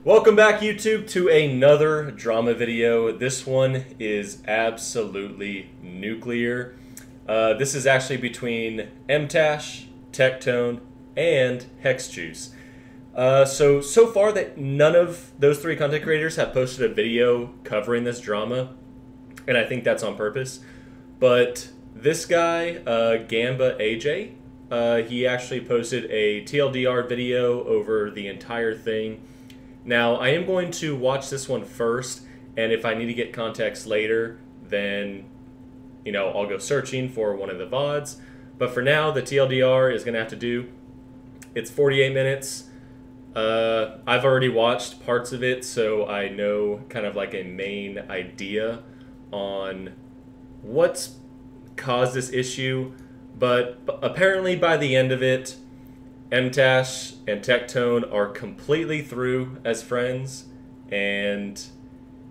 Welcome back, YouTube, to another drama video. This one is absolutely nuclear. This is actually between Mtashed, Tectone, and Hex Juice. So far that none of those three content creators have posted a video covering this drama, and I think that's on purpose. But this guy, Gamba AJ, he actually posted a TLDR video over the entire thing. Now, I am going to watch this one first, and if I need to get context later, then, I'll go searching for one of the VODs. But for now, the TLDR is going to have to do. It's 48 minutes. I've already watched parts of it, so I know kind of like a main idea on what's caused this issue. But apparently by the end of it, Mtashed and Tectone are completely through as friends, and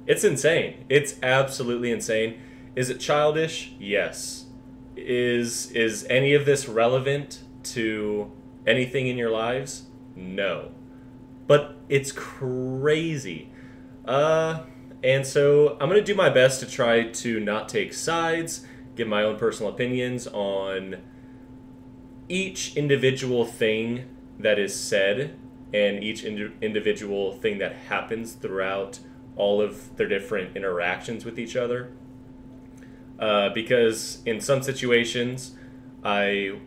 it's insane. It's absolutely insane. Is it childish? Yes. Is any of this relevant to anything in your lives? No. But it's crazy. And so I'm going to do my best to try to not take sides, give my own personal opinions on each individual thing that is said and each individual thing that happens throughout all of their different interactions with each other. Because in some situations, I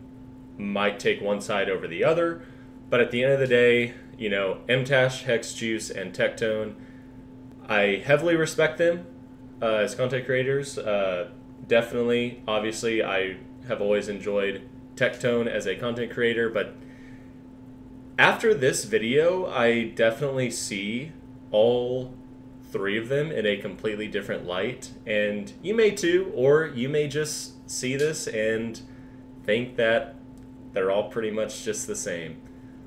might take one side over the other, but at the end of the day, Mtashed, Hex Juice, and Tectone, I heavily respect them as content creators. Definitely, obviously, I have always enjoyed Tectone as a content creator, but after this video, I definitely see all three of them in a completely different light, and you may too, or you may just see this and think that they're all pretty much just the same.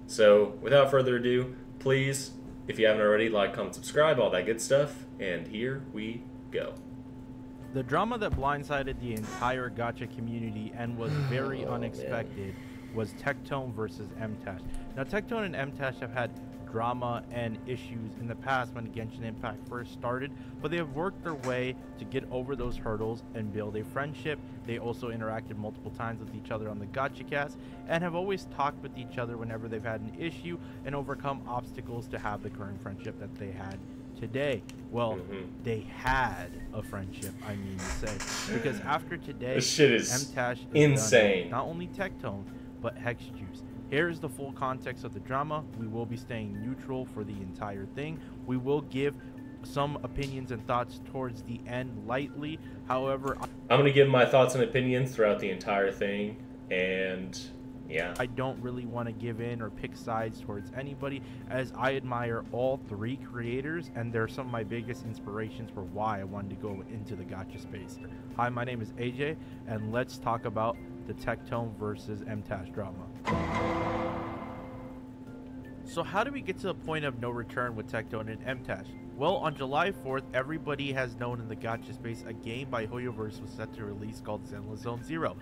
So without further ado, please, if you haven't already, like, comment, subscribe, all that good stuff, and here we go. The drama that blindsided the entire gacha community and was very unexpected was Tectone versus Mtashed. Now, Tectone and Mtashed have had drama and issues in the past when Genshin Impact first started, but they have worked their way to get over those hurdles and build a friendship. They also interacted multiple times with each other on the gacha cast and have always talked with each other whenever they've had an issue and overcome obstacles to have the current friendship that they had today. Well, they had a friendship, I mean to say, because after today, this shit is Mtashed insane. Not only Tectone, but Hex Juice. Here is the full context of the drama. We will be staying neutral for the entire thing. We will give some opinions and thoughts towards the end lightly. However, I'm going to give my thoughts and opinions throughout the entire thing, and yeah, I don't really want to give in or pick sides towards anybody, as I admire all three creators, and they're some of my biggest inspirations for why I wanted to go into the gacha space. Hi, my name is AJ, and let's talk about the Tectone versus Mtashed drama. So how do we get to the point of no return with Tectone and Mtashed? Well, on July 4th, everybody has known in the gacha space a game by Hoyoverse was set to release called Zenless Zone Zero.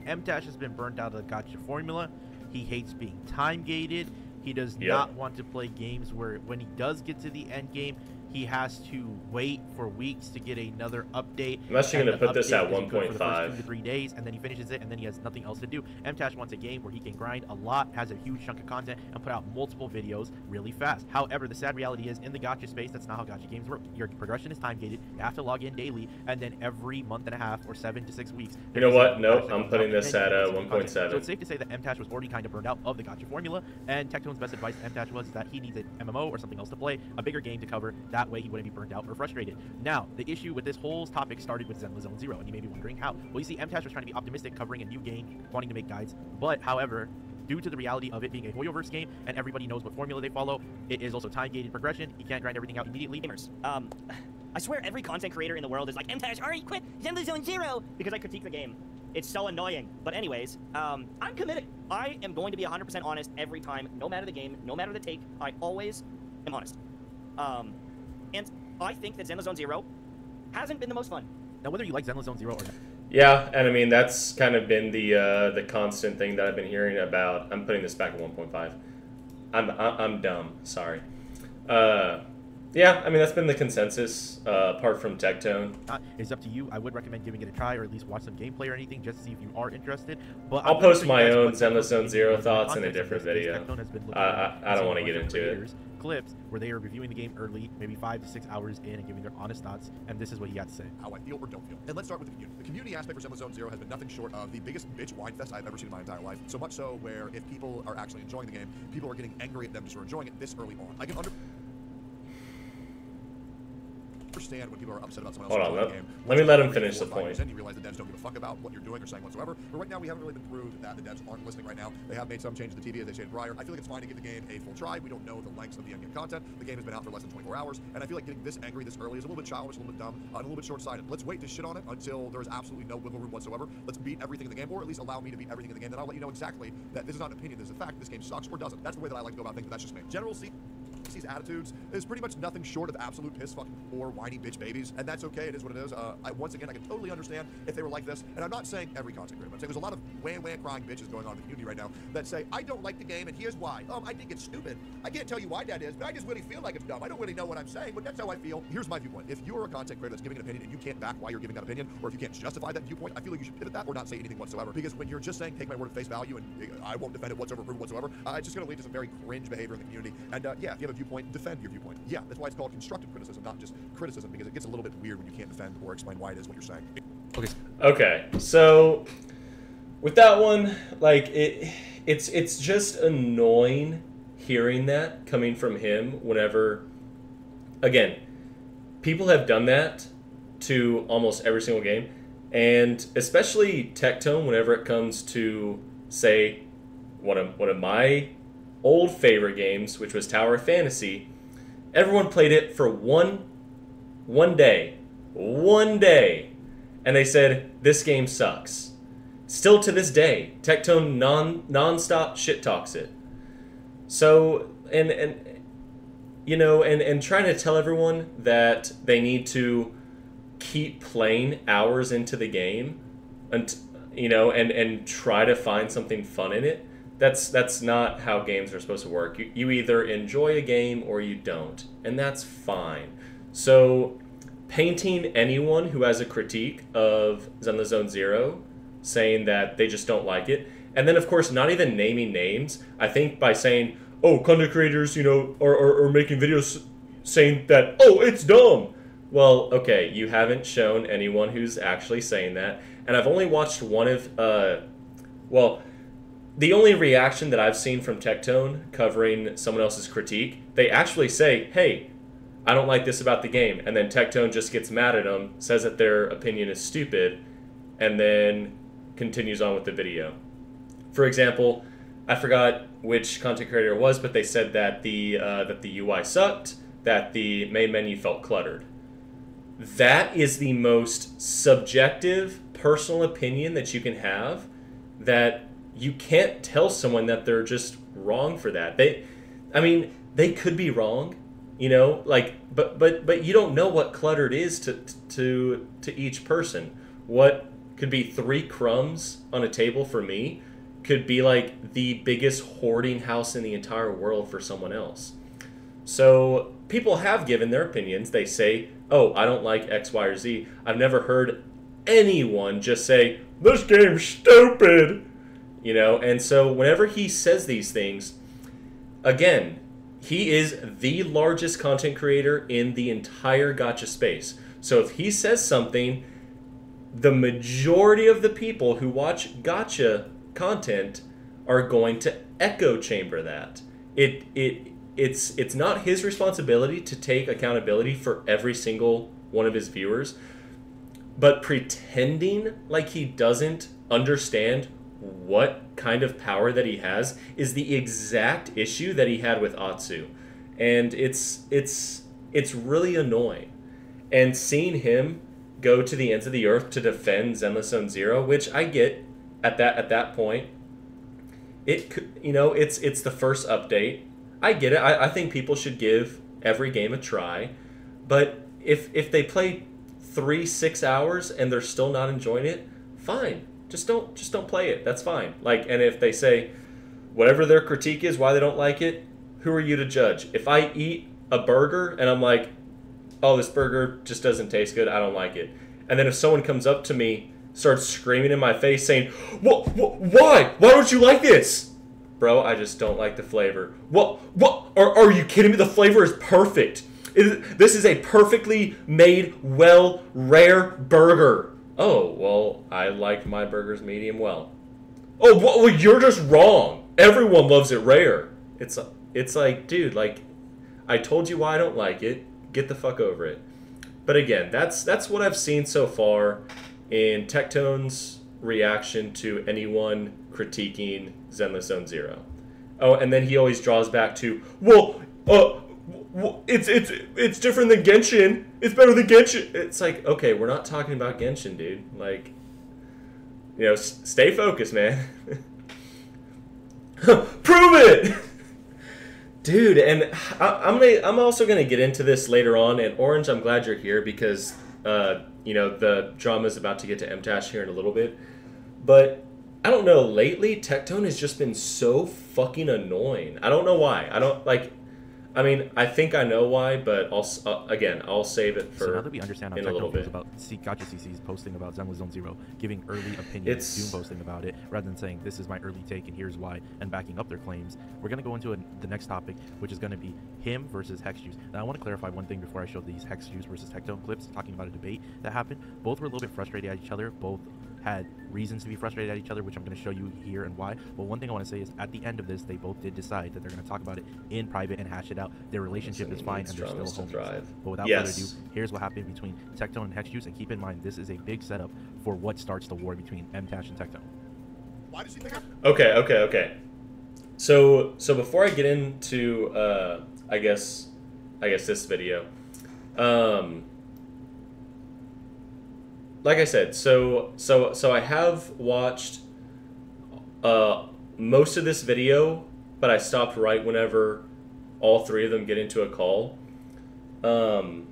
Mtashed has been burnt out of the gacha formula. He hates being time-gated. He does not want to play games where when he does get to the end game, he has to wait for weeks to get another update. I'm actually going to put this at 1.5. For the first 2 to 3 days, and then he finishes it, and then he has nothing else to do. Mtashed wants a game where he can grind a lot, has a huge chunk of content, and put out multiple videos really fast. However, the sad reality is, in the gacha space, that's not how gacha games work. Your progression is time-gated. You have to log in daily, and then every month and a half or 7 to 6 weeks. You know what? Nope, I'm putting this at 1.7. So it's safe to say that Mtashed was already kind of burned out of the gacha formula, and Tectone's best advice to Mtashed was that he needs an MMO or something else to play, a bigger game to cover. That way he wouldn't be burned out or frustrated. Now, the issue with this whole topic started with Zenless Zone Zero, and you may be wondering how. Well, you see, Mtashed was trying to be optimistic, covering a new game, wanting to make guides, but however, due to the reality of it being a Hoyoverse game, and everybody knows what formula they follow, it is also time-gated progression. You can't grind everything out immediately. Gamers, I swear every content creator in the world is like, Mtashed, already quit Zenless Zone Zero, because I critique the game. It's so annoying. But anyways, I'm committed. I am going to be 100% honest every time, no matter the game, no matter the take. I always am honest. And I think that Zenless Zone Zero hasn't been the most fun. Now, whether you like Zenless Zone Zero or not. Yeah, and I mean, that's kind of been the constant thing that I've been hearing about. I'm putting this back at 1.5. I'm dumb, sorry. Yeah, I mean, that's been the consensus, apart from Tectone. It's up to you. I would recommend giving it a try, or at least watch some gameplay or anything, just to see if you are interested. But I'll post my own Zenless Zone Zero thoughts in a different video. I don't want to get into it. Clips where they are reviewing the game early, maybe 5 to 6 hours in, and giving their honest thoughts. And this is what he had to say. How I feel or don't feel. And let's start with the community. The community aspect for Zenless Zone Zero has been nothing short of the biggest bitch wine fest I've ever seen in my entire life. So much so where if people are actually enjoying the game, people are getting angry at them just for enjoying it this early on. I can understand when people are upset about someone else enjoying the game. Let me let him finish the point. You realize the devs don't give a fuck about what you're doing or saying whatsoever. But right now, we haven't really been proved that the devs aren't listening right now. They have made some changes to the TV, as they stated prior. I feel like it's fine to give the game a full try. We don't know the lengths of the endgame content. The game has been out for less than 24 hours, and I feel like getting this angry this early is a little bit childish, a little bit dumb, and a little bit short-sighted. Let's wait to shit on it until there is absolutely no wiggle room whatsoever. Let's beat everything in the game, or at least allow me to beat everything in the game. Then I'll let you know exactly that this is not an opinion, this is a fact. This game sucks or doesn't. That's the way that I like to go about things, but that's just me. General C's attitudes is pretty much nothing short of absolute piss fucking poor whiny bitch babies, and that's okay. It is what it is. Once again, I can totally understand if they were like this, and I'm not saying every content creator, but I'm saying there's a lot of wah crying bitches going on in the community right now that say, I don't like the game, and here's why. I think it's stupid. I can't tell you why that is, but I just really feel like it's dumb. I don't really know what I'm saying, but that's how I feel. Here's my viewpoint. If you're a content creator that's giving an opinion and you can't back why you're giving that opinion, or if you can't justify that viewpoint, I feel like you should pivot that or not say anything whatsoever. Because when you're just saying, take my word at face value, and I won't defend it whatsoever, prove it whatsoever, it's just going to lead to some very cringe behavior in the community. And yeah, if you have a viewpoint, defend your viewpoint. Yeah, that's why it's called constructive criticism, not just criticism, because it gets a little bit weird when you can't defend or explain why it is what you're saying. Okay, so with that one, like it's just annoying hearing that coming from him whenever, again, people have done that to almost every single game, and especially Tectone whenever it comes to, say, one of my old favorite games, which was Tower of Fantasy. Everyone played it for one day, and they said, this game sucks. Still to this day, Tectone non-stop shit talks it. So, and trying to tell everyone that they need to keep playing hours into the game, and try to find something fun in it. That's not how games are supposed to work. You either enjoy a game or you don't, and that's fine. So painting anyone who has a critique of Zenless Zone Zero, saying that they just don't like it, and then of course not even naming names, I think by saying, oh, content creators, are making videos saying that, oh, it's dumb. Well, okay, you haven't shown anyone who's actually saying that, and I've only watched one of, the only reaction that I've seen from Tectone covering someone else's critique, they actually say, hey, I don't like this about the game, and then Tectone just gets mad at them, says that their opinion is stupid, and then continues on with the video. For example, I forgot which content creator it was, but they said that the UI sucked, that the main menu felt cluttered. That is the most subjective, personal opinion that you can have, that you can't tell someone that they're just wrong for that. They could be wrong, but you don't know what cluttered is to each person. What could be 3 crumbs on a table for me could be like the biggest hoarding house in the entire world for someone else. So people have given their opinions. They say, oh, I don't like X, Y, or Z. I've never heard anyone just say, this game's stupid. And so whenever he says these things, again, he is the largest content creator in the entire gacha space. So if he says something, the majority of the people who watch gacha content are going to echo chamber that. It's not his responsibility to take accountability for every single one of his viewers, but pretending like he doesn't understand what kind of power that he has is the exact issue that he had with Atsu, and it's really annoying. And seeing him go to the ends of the earth to defend Zenless Zone Zero, which I get at that point, it's the first update. I get it. I think people should give every game a try, but if they play 3-6 hours and they're still not enjoying it, fine. Just don't play it. That's fine. And if they say whatever their critique is, why they don't like it, who are you to judge? If I eat a burger and I'm like, oh, this burger just doesn't taste good, I don't like it. And then if someone comes up to me, starts screaming in my face saying, why don't you like this? Bro, I just don't like the flavor. What are you kidding me? The flavor is perfect. This is a perfectly made, well, rare burger. Oh, well, I like my burgers medium well. Oh, well, you're just wrong. Everyone loves it rare. It's like, dude, like, I told you why I don't like it. Get the fuck over it. But again, that's what I've seen so far in Tectone's reaction to anyone critiquing Zenless Zone Zero. Oh, and then he always draws back to, well, it's different than Genshin. It's better than Genshin. It's like, okay, we're not talking about Genshin, dude. Like, you know, stay focused, man. Prove it, dude. And I'm also gonna get into this later on. And Orange, I'm glad you're here because you know, the drama is about to get to Mtashed here in a little bit. But I don't know. Lately, Tectone has just been so fucking annoying. I don't know why. I don't like. I mean, I think I know why, but I'll save it for so now that we understand how in a little Tectone bit. feels about Gacha CC's posting about Zenless Zone Zero, giving early opinions, Doom posting about it, rather than saying this is my early take and here's why, and backing up their claims, we're going to go into the next topic, which is going to be him versus Hexjuice. Now, I want to clarify one thing before I show these Hexjuice versus Tectone clips, talking about a debate that happened. Both were a little bit frustrated at each other. Both had reasons to be frustrated at each other, which I'm going to show you here and why. But one thing I want to say is at the end of this, they both did decide that they're going to talk about it in private and hash it out. Their relationship is fine and they're still homies. But without further ado, here's what happened between Tectone and Hexjuice. And keep in mind, this is a big setup for what starts the war between Mtashed and Tectone. Why does he think Okay. So before I get into I guess this video, like I said, so I have watched most of this video, but I stopped right whenever all three of them get into a call. I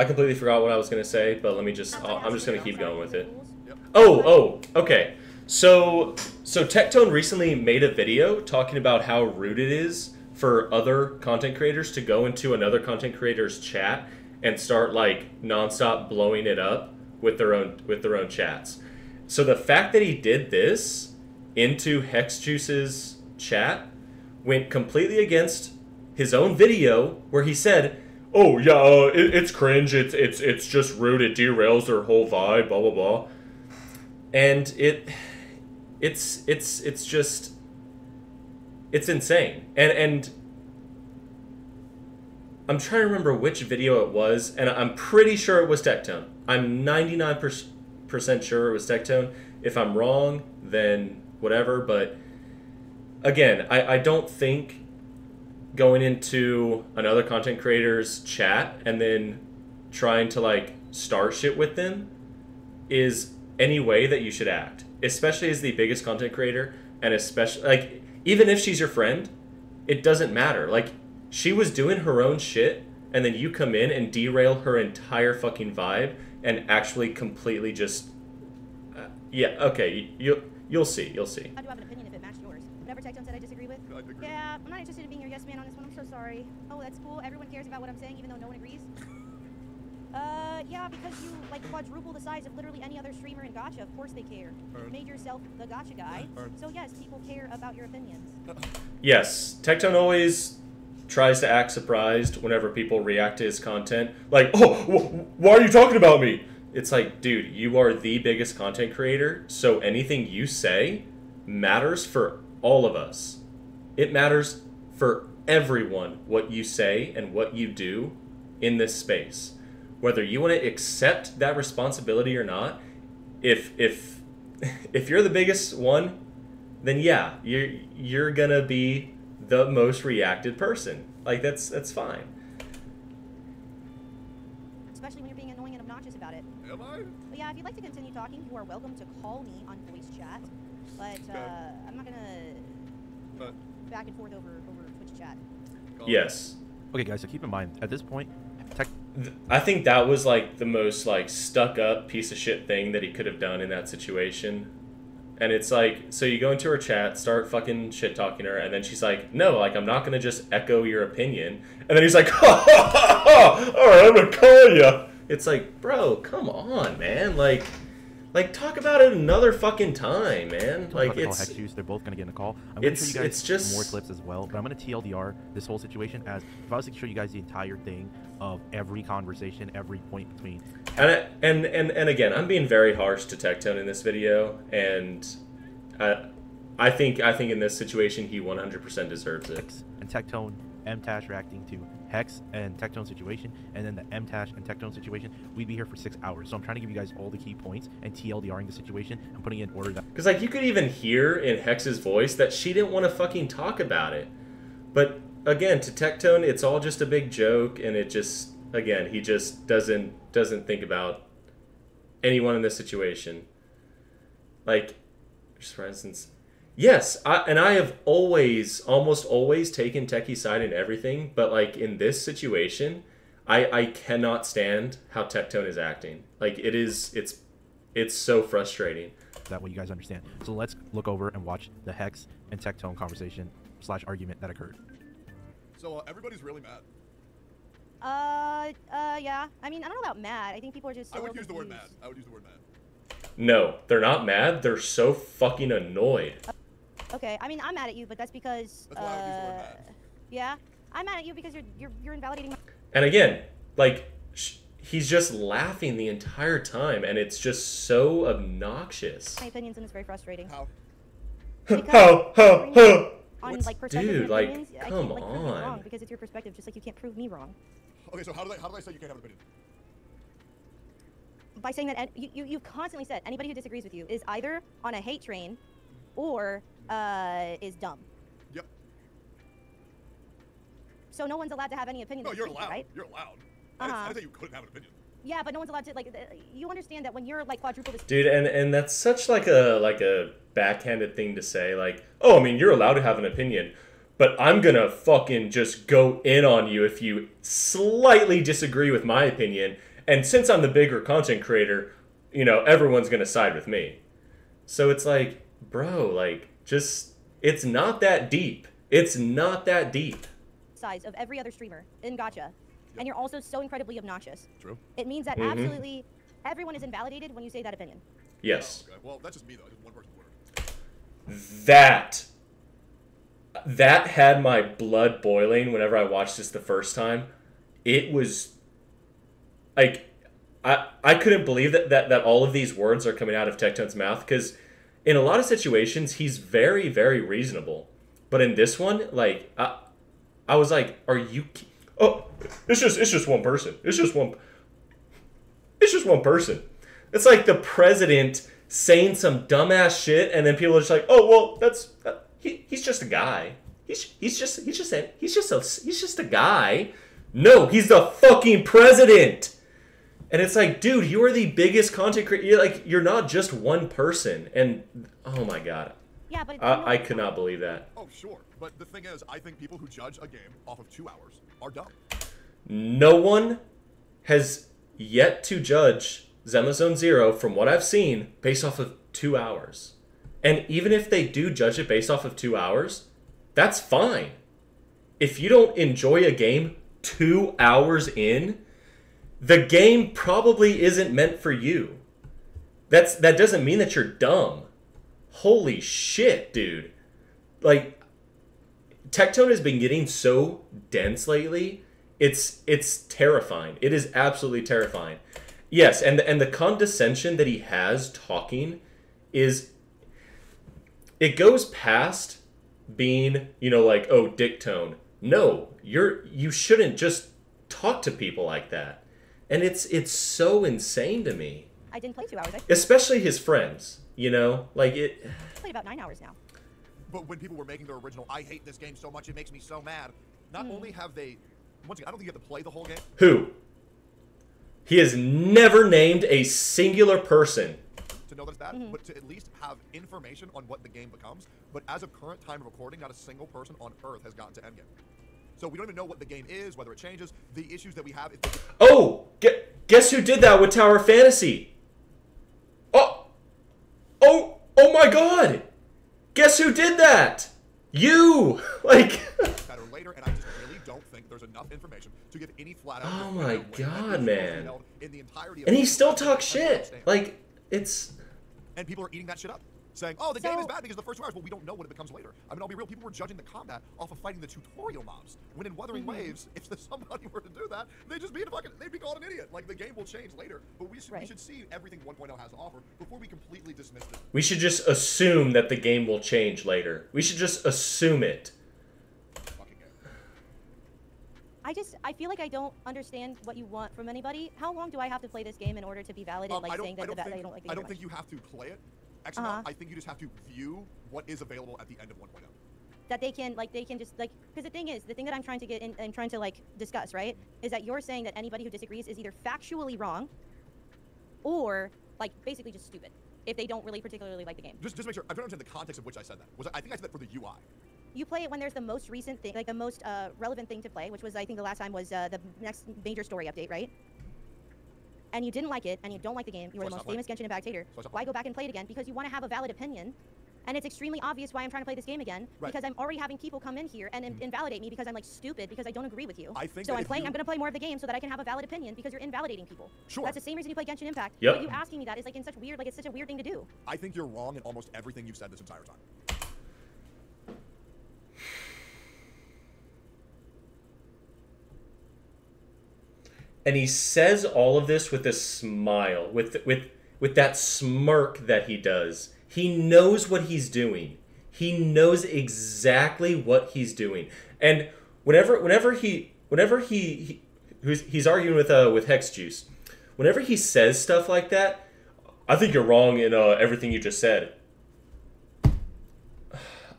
completely forgot what I was gonna say, but I'm just gonna keep going with it. Oh, okay. So Tectone recently made a video talking about how rude it is for other content creators to go into another content creator's chat and start like nonstop blowing it up with their own chats. So the fact that he did this into Hexjuice's chat went completely against his own video where he said, "Oh yeah, it's cringe. It's just rude. It derails their whole vibe. Blah blah blah." And it's just insane. And I'm trying to remember which video it was, and I'm pretty sure it was Tectone. I'm 99% sure it was Tectone. If I'm wrong, then whatever. But again, I don't think going into another content creator's chat and then trying to like start shit with them is any way that you should act, especially as the biggest content creator, and especially like even if she's your friend, it doesn't matter. Like, she was doing her own shit, and then you come in and derail her entire fucking vibe and actually completely just yeah, okay, you'll see. I do have an opinion if it matched yours. Whatever Tectone said I disagree with. Yeah, I'm not interested in being your yes man on this one. I'm so sorry. Oh, that's cool. Everyone cares about what I'm saying even though no one agrees. Yeah, because you like quadruple the size of literally any other streamer in gacha. Of course they care. You've made yourself the gacha guy. So yes, people care about your opinions. Yes, Tectone always tries to act surprised whenever people react to his content. Like, oh, why are you talking about me? It's like, dude, you are the biggest content creator, so anything you say matters for all of us. It matters for everyone what you say and what you do in this space. Whether you want to accept that responsibility or not, if you're the biggest one, then yeah, you're gonna be the most reacted person. Like that's fine. Especially when you're being annoying and obnoxious about it. Am I? But yeah, if you'd like to continue talking, you are welcome to call me on voice chat. But I'm not gonna back and forth over Twitch chat. Yes. Okay, guys, so keep in mind, at this point, I think that was like the most like stuck up piece of shit thing that he could have done in that situation. And it's like, so you go into her chat, start fucking shit talking her, and then she's like, no, like, I'm not gonna just echo your opinion. And then he's like, ha ha ha ha, alright, I'm gonna call you. It's like, bro, come on, man. Like, talk about it another fucking time, man. Like, it's... They're both gonna get in a call. I'm gonna show you guys just more clips as well, but I'm gonna TLDR this whole situation as if I was to show you guys the entire thing of every conversation, every point between. And again, I'm being very harsh to Tectone in this video, and I think in this situation he 100% deserves it. And Tectone, Mtashed reacting to Hex and Tectone situation, and then the Mtashed and Tectone situation, we'd be here for 6 hours. So I'm trying to give you guys all the key points and TLDRing the situation and putting it in order that. Because like you could even hear in Hex's voice that she didn't want to fucking talk about it, but again, to Tectone, it's all just a big joke, and it just, again, he just doesn't think about anyone in this situation. Like, just for instance, yes, I have almost always taken Techie's side in everything, but like in this situation, I cannot stand how Tectone is acting. Like it's so frustrating. That way you guys understand. So let's look over and watch the Hex and Tectone conversation / argument that occurred. So everybody's really mad. Yeah. I mean, I don't know about mad. I think people are just. I would use the word mad. I would use the word mad. No, they're not mad. They're so fucking annoyed. Okay. I mean, I'm mad at you, but that's because. That's why I would use the word mad. Yeah. I'm mad at you because you're invalidating my. And again, like he's just laughing the entire time, and it's just so obnoxious. My opinions, and it's very frustrating. How? How? On like perspective Dude, and like, opinions, I come can't like prove you on. wrong because it's your perspective, just like you can't prove me wrong. Okay, so how did I say you can't have an opinion? By saying that you constantly said anybody who disagrees with you is either on a hate train, or is dumb. Yep. So no one's allowed to have any opinion. No, you're speak, allowed. right? You're allowed. I didn't say you couldn't have an opinion. Yeah, but no one's allowed to like. You understand that when you're like quadruple this. Dude, and that's such like a backhanded thing to say. Like, oh, I mean, you're allowed to have an opinion, but I'm gonna fucking just go in on you if you slightly disagree with my opinion. And since I'm the bigger content creator, you know, everyone's gonna side with me. So it's like, bro, like, just, it's not that deep. It's not that deep. Size of every other streamer in gacha. And you're also so incredibly obnoxious. True. It means that absolutely everyone is invalidated when you say that opinion. Yes. Oh, okay. Well, that's just me though. Just one person's word. That had my blood boiling whenever I watched this the first time. It was like I couldn't believe that all of these words are coming out of Tectone's mouth, because in a lot of situations he's very, very reasonable. But in this one, like I was like, are you? Oh, it's just one person. It's just one person. It's like the president saying some dumbass shit, and then people are just like, oh well, he's just a guy. He's just a guy. No, he's the fucking president. And it's like, dude, you are the biggest content creator. You're not just one person. And oh my god. Yeah, but I could not believe that. Oh, sure. But the thing is, I think people who judge a game off of 2 hours are dumb. No one has yet to judge Zenless Zone Zero, from what I've seen, based off of 2 hours. And even if they do judge it based off of 2 hours, that's fine. If you don't enjoy a game 2 hours in, the game probably isn't meant for you. That doesn't mean that you're dumb. Holy shit, dude. Like, Tectone has been getting so dense lately. It's terrifying. It is absolutely terrifying. Yes, and the condescension that he has talking is, it goes past being, you know, like, oh, dick tone. No, you shouldn't just talk to people like that. And it's so insane to me. I didn't play 2 hours. Especially his friends, you know? Like, it... I played about 9 hours now. But when people were making their original, I hate this game so much, it makes me so mad. Not only have they... Once again, I don't think you have to play the whole game. Who? He has never named a singular person to know that it's bad, but to at least have information on what the game becomes. But as of current time of recording, not a single person on Earth has gotten to endgame. So we don't even know what the game is, whether it changes. The issues that we have... Oh! Guess who did that with Tower Fantasy? Oh! Oh my god! Guess who did that? You! Like... better later, and I just really don't think there's enough information to give any flat out. Oh my god, man. In the entirety of And he still talks shit. Like, it's... And people are eating that shit up. Saying, oh, the game is bad because of the first 2 hours. Well, we don't know what it becomes later. I mean, I'll be real. People were judging the combat off of fighting the tutorial mobs. When in Wuthering Waves, if somebody were to do that, they'd just be they'd be called an idiot. Like, the game will change later. But we should see everything 1.0 has to offer before we completely dismiss it. We should just assume that the game will change later. We should just assume it. I feel like I don't understand what you want from anybody. How long do I have to play this game in order to be valid in saying that I don't like the game? I don't think you have to play it. I think you just have to view what is available at the end of 1.0. That they can just because the thing that I'm trying to get in and trying to discuss, right, is that you're saying that anybody who disagrees is either factually wrong or basically just stupid if they don't really particularly like the game. Just make sure I don't understand the context of which I said that. I think I said that for the UI. You play it when there's the most recent thing, the most relevant thing to play, which was I think the last time was the next major story update, right? And you didn't like it, and you don't like the game. You were the most famous Genshin Impact hater. Why go back and play it again? Because you want to have a valid opinion. And it's extremely obvious why I'm trying to play this game again. Right. Because I'm already having people come in here and invalidate me because I'm stupid because I don't agree with you. So I'm going to play more of the game so that I can have a valid opinion because you're invalidating people. Sure. That's the same reason you play Genshin Impact. Yep. But you asking me that is in such weird, it's such a weird thing to do. I think you're wrong in almost everything you've said this entire time. And he says all of this with a smile, with that smirk that he does. He knows what he's doing. He knows exactly what he's doing. And whenever he's arguing with Hex Juice, whenever he says stuff like that, I think you're wrong in everything you just said.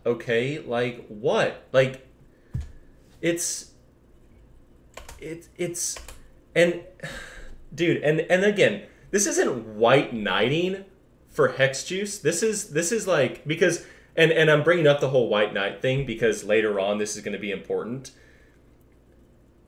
Okay, like what? Like it's and dude, and again, this isn't white knighting for Hex Juice. This is like, because and I'm bringing up the whole white knight thing because later on this is going to be important.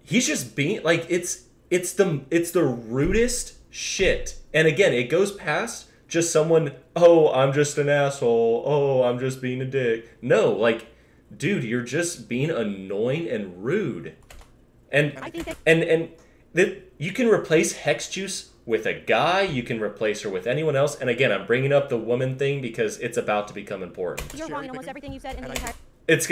He's just being like, it's the rudest shit. And again, it goes past just someone, oh, I'm just an asshole, oh, I'm just being a dick. No, like, dude, you're just being annoying and rude. And I think that you can replace Hex Juice with a guy, you can replace her with anyone else. And again, I'm bringing up the woman thing because it's about to become important. You're wrong in almost everything you said in the entire... It's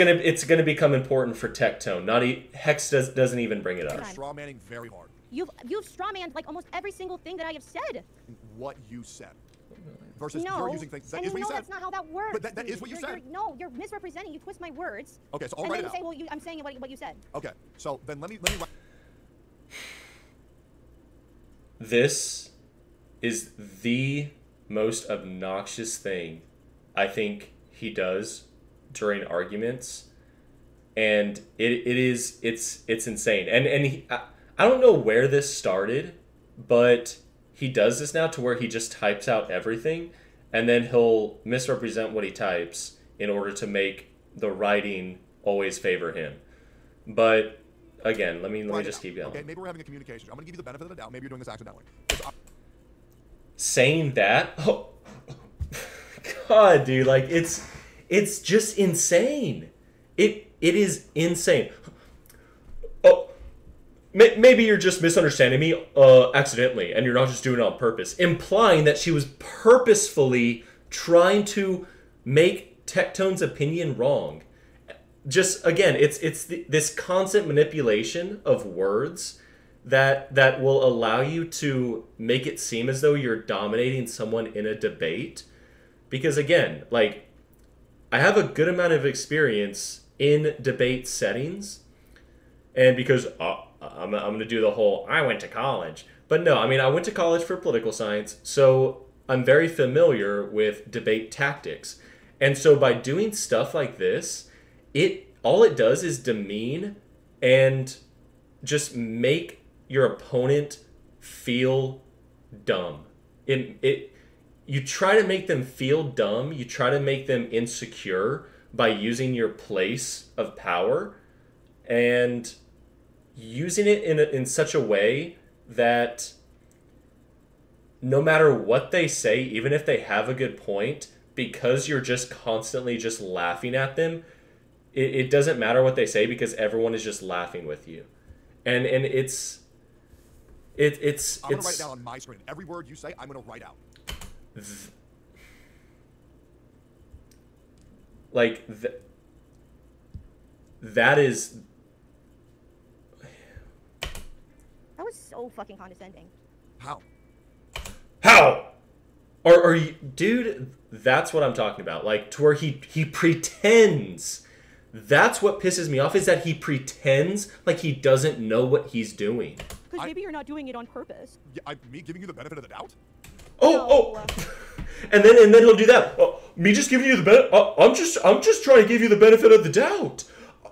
gonna become important for Tectone. Hex doesn't even bring it up. Straw manning very hard. You've strawmanned almost every single thing that I have said. What you said. Versus no, you're using things. That is what you said. That's not how that works. But that is what you said. No, you're misrepresenting. You twist my words. Okay, so I'll write it out. And then you say, well, I'm saying what you said. Okay, so then let me write. This is the most obnoxious thing I think he does during arguments, and it's insane. And I don't know where this started, but he does this now to where he just types out everything, and then he'll misrepresent what he types in order to make the writing always favor him. But again, let me just keep going. Okay, maybe we're having a communication. I'm gonna give you the benefit of the doubt. Maybe you're doing this accidentally. Saying that, oh God, dude, like it's just insane. It is insane. Oh, maybe you're just misunderstanding me accidentally, and you're not just doing it on purpose, implying that she was purposefully trying to make Tectone's opinion wrong. Just again, it's this constant manipulation of words that will allow you to make it seem as though you're dominating someone in a debate. Because again, like, I have a good amount of experience in debate settings, and because I'm going to do the whole I went to college. But no, I mean, I went to college for political science, so I'm very familiar with debate tactics. And so by doing stuff like this, all it does is demean and just make your opponent feel dumb. You try to make them feel dumb, you try to make them insecure by using your place of power and using it in such a way that no matter what they say, even if they have a good point, because you're just constantly just laughing at them, it doesn't matter what they say because everyone is just laughing with you. And it's I'm gonna write it down on my screen. Every word you say, I'm gonna write out. Like that is. That was so fucking condescending. How? How? Are you, dude? That's what I'm talking about. Like to where he pretends. That's what pisses me off is that he pretends like he doesn't know what he's doing. Because maybe you're not doing it on purpose. Yeah, me giving you the benefit of the doubt? Oh. And then he'll do that. Oh, me just giving you the benefit. I'm just trying to give you the benefit of the doubt.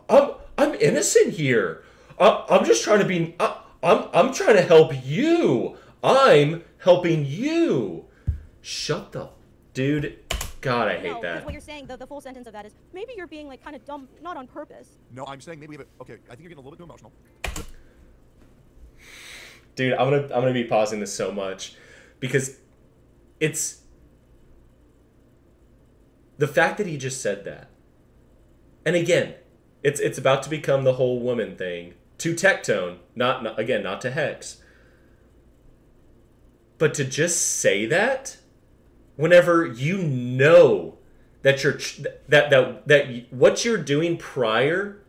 I'm innocent here. I'm just trying to be. I'm trying to help you. I'm helping you. Shut the, dude. God, I hate that. What you're saying, the full sentence of that is maybe you're being like kind of dumb, not on purpose. No, I'm saying maybe okay. I think you're getting a little bit too emotional. Dude, I'm gonna be pausing this so much because it's the fact that he just said that. And again, it's about to become the whole woman thing to Tectone, not to Hex. But to just say that whenever you know that that what you're doing prior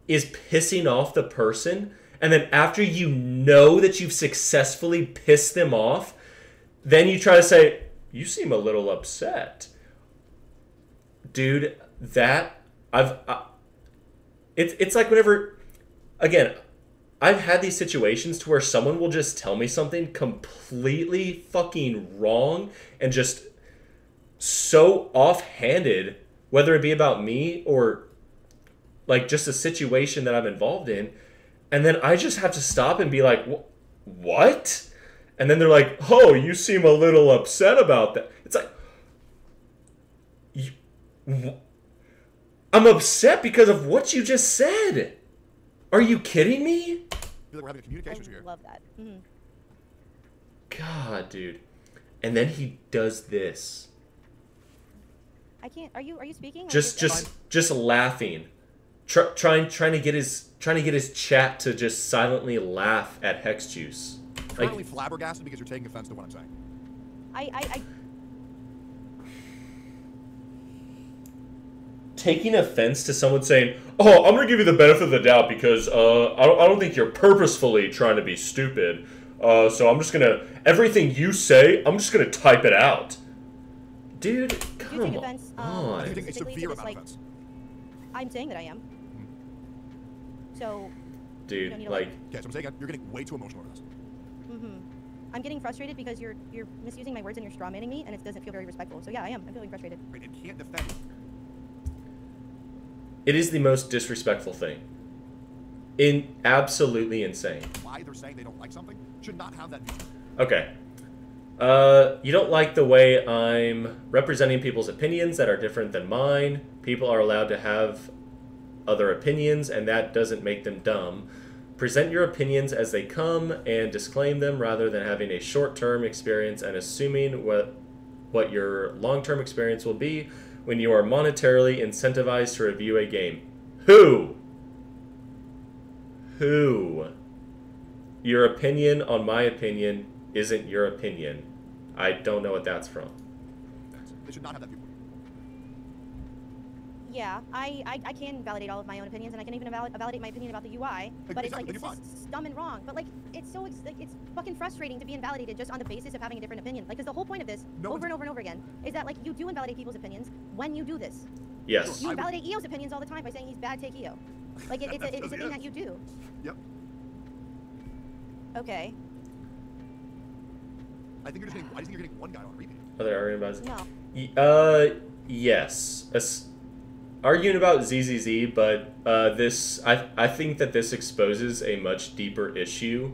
is pissing off the person, and then after you know that you've successfully pissed them off, then you try to say, you seem a little upset. Dude, that it's like whenever, again, I've had these situations to where someone will just tell me something completely fucking wrong and just so offhanded, whether it be about me or like just a situation that I'm involved in, and then I just have to stop and be like, what? And then they're like, oh, you seem a little upset about that. It's like, I'm upset because of what you just said. Are you kidding me? I feel like we're having a communication issue here. I love that. Mm-hmm. God, dude. And then he does this. I can't. Are you speaking? Just laughing, trying to get his chat to just silently laugh at Hex Juice. Currently flabbergasted because you're taking offense to what I'm saying. I Taking offense to someone saying, "Oh, I'm gonna give you the benefit of the doubt because I don't think you're purposefully trying to be stupid. So I'm just gonna everything you say, I'm just gonna type it out." Dude, come take offense, on. You think a specifically severe to this, amount of like, offense? I'm saying that I am. So. Dude, you know, like. Okay, so I'm saying again, you're getting way too emotional over this. I'm getting frustrated because you're misusing my words and you're strawmanning me, and it doesn't feel very respectful. So yeah, I am. I'm feeling frustrated. Right, and can't defend. It is the most disrespectful thing. Absolutely insane. Why they're saying they don't like something should not have that. Okay. You don't like the way I'm representing people's opinions that are different than mine. People are allowed to have other opinions, and that doesn't make them dumb. Present your opinions as they come and disclaim them rather than having a short-term experience and assuming what your long-term experience will be when you are monetarily incentivized to review a game. Who? Your opinion on my opinion isn't your opinion. I don't know what that's from. They should not have that viewpoint. Yeah, I can validate all of my own opinions, and I can even validate my opinion about the UI. But it's like it's just dumb and wrong. But like it's fucking frustrating to be invalidated just on the basis of having a different opinion. Like, because the whole point of this, over and over and over again, is that like you do invalidate people's opinions when you do this. Yes. You invalidate EO's opinions all the time by saying he's bad. Take EO. Like it's a thing that you do. Yep. Okay. I think you're getting one guy on repeat. Are they arguing about it? No. Yes. Arguing about ZZZ, but I think that this exposes a much deeper issue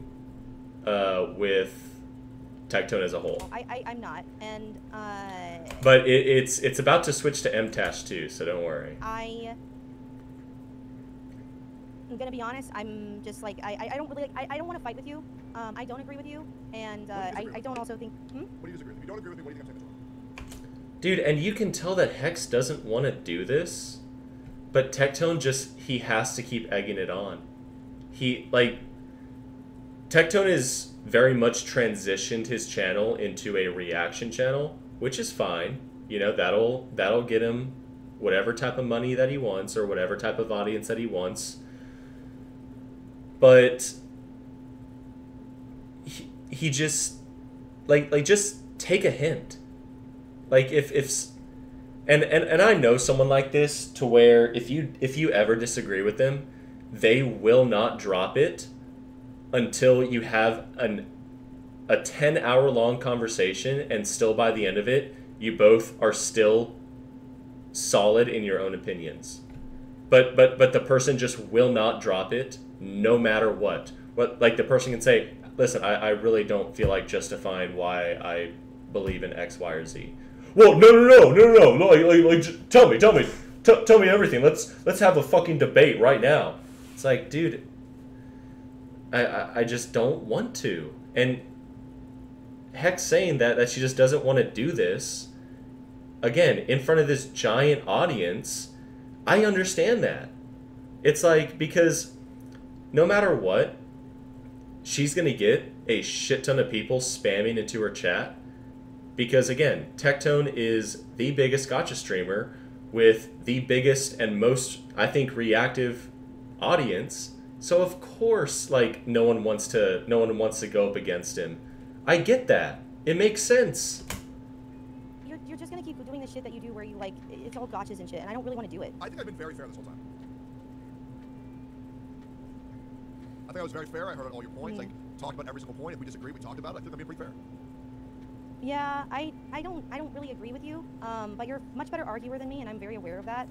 with Tectone as a whole. I'm not, and But it's about to switch to Mtashed too, so don't worry. I'm gonna be honest. I'm just like I don't really like. I don't want to fight with you. I don't agree with you, and I don't also think. What do you disagree with? If you don't agree with me, what do you think I'm saying is wrong? Dude, and you can tell that Hex doesn't want to do this, but Tectone just, he has to keep egging it on. He, like, Tectone is very much transitioned his channel into a reaction channel, which is fine. You know, that'll get him whatever type of money that he wants or whatever type of audience that he wants. But he just like just take a hint. Like if and I know someone like this to where if you ever disagree with them, they will not drop it until you have a 10-hour long conversation, and still by the end of it, you both are still solid in your own opinions. But the person just will not drop it no matter what. Like the person can say, listen, I really don't feel like justifying why I believe in X, Y, or Z. Well, no. Like, tell me everything. Let's have a fucking debate right now. It's like, dude, I just don't want to. And Hex saying that she just doesn't want to do this, again, in front of this giant audience, I understand that. It's like, because no matter what, she's going to get a shit ton of people spamming into her chat. Because, again, Tectone is the biggest gacha streamer with the biggest and most, I think, reactive audience. So, of course, like, no one wants to go up against him. I get that. It makes sense. You're just gonna keep doing the shit that you do where you, like, it's all gotchas and shit, and I don't really want to do it. I think I've been very fair this whole time. I think I was very fair. I heard all your points. Like, talked about every single point. If we disagree, we talked about it. I think I'm being pretty fair. Yeah, I don't really agree with you. But you're a much better arguer than me, and I'm very aware of that.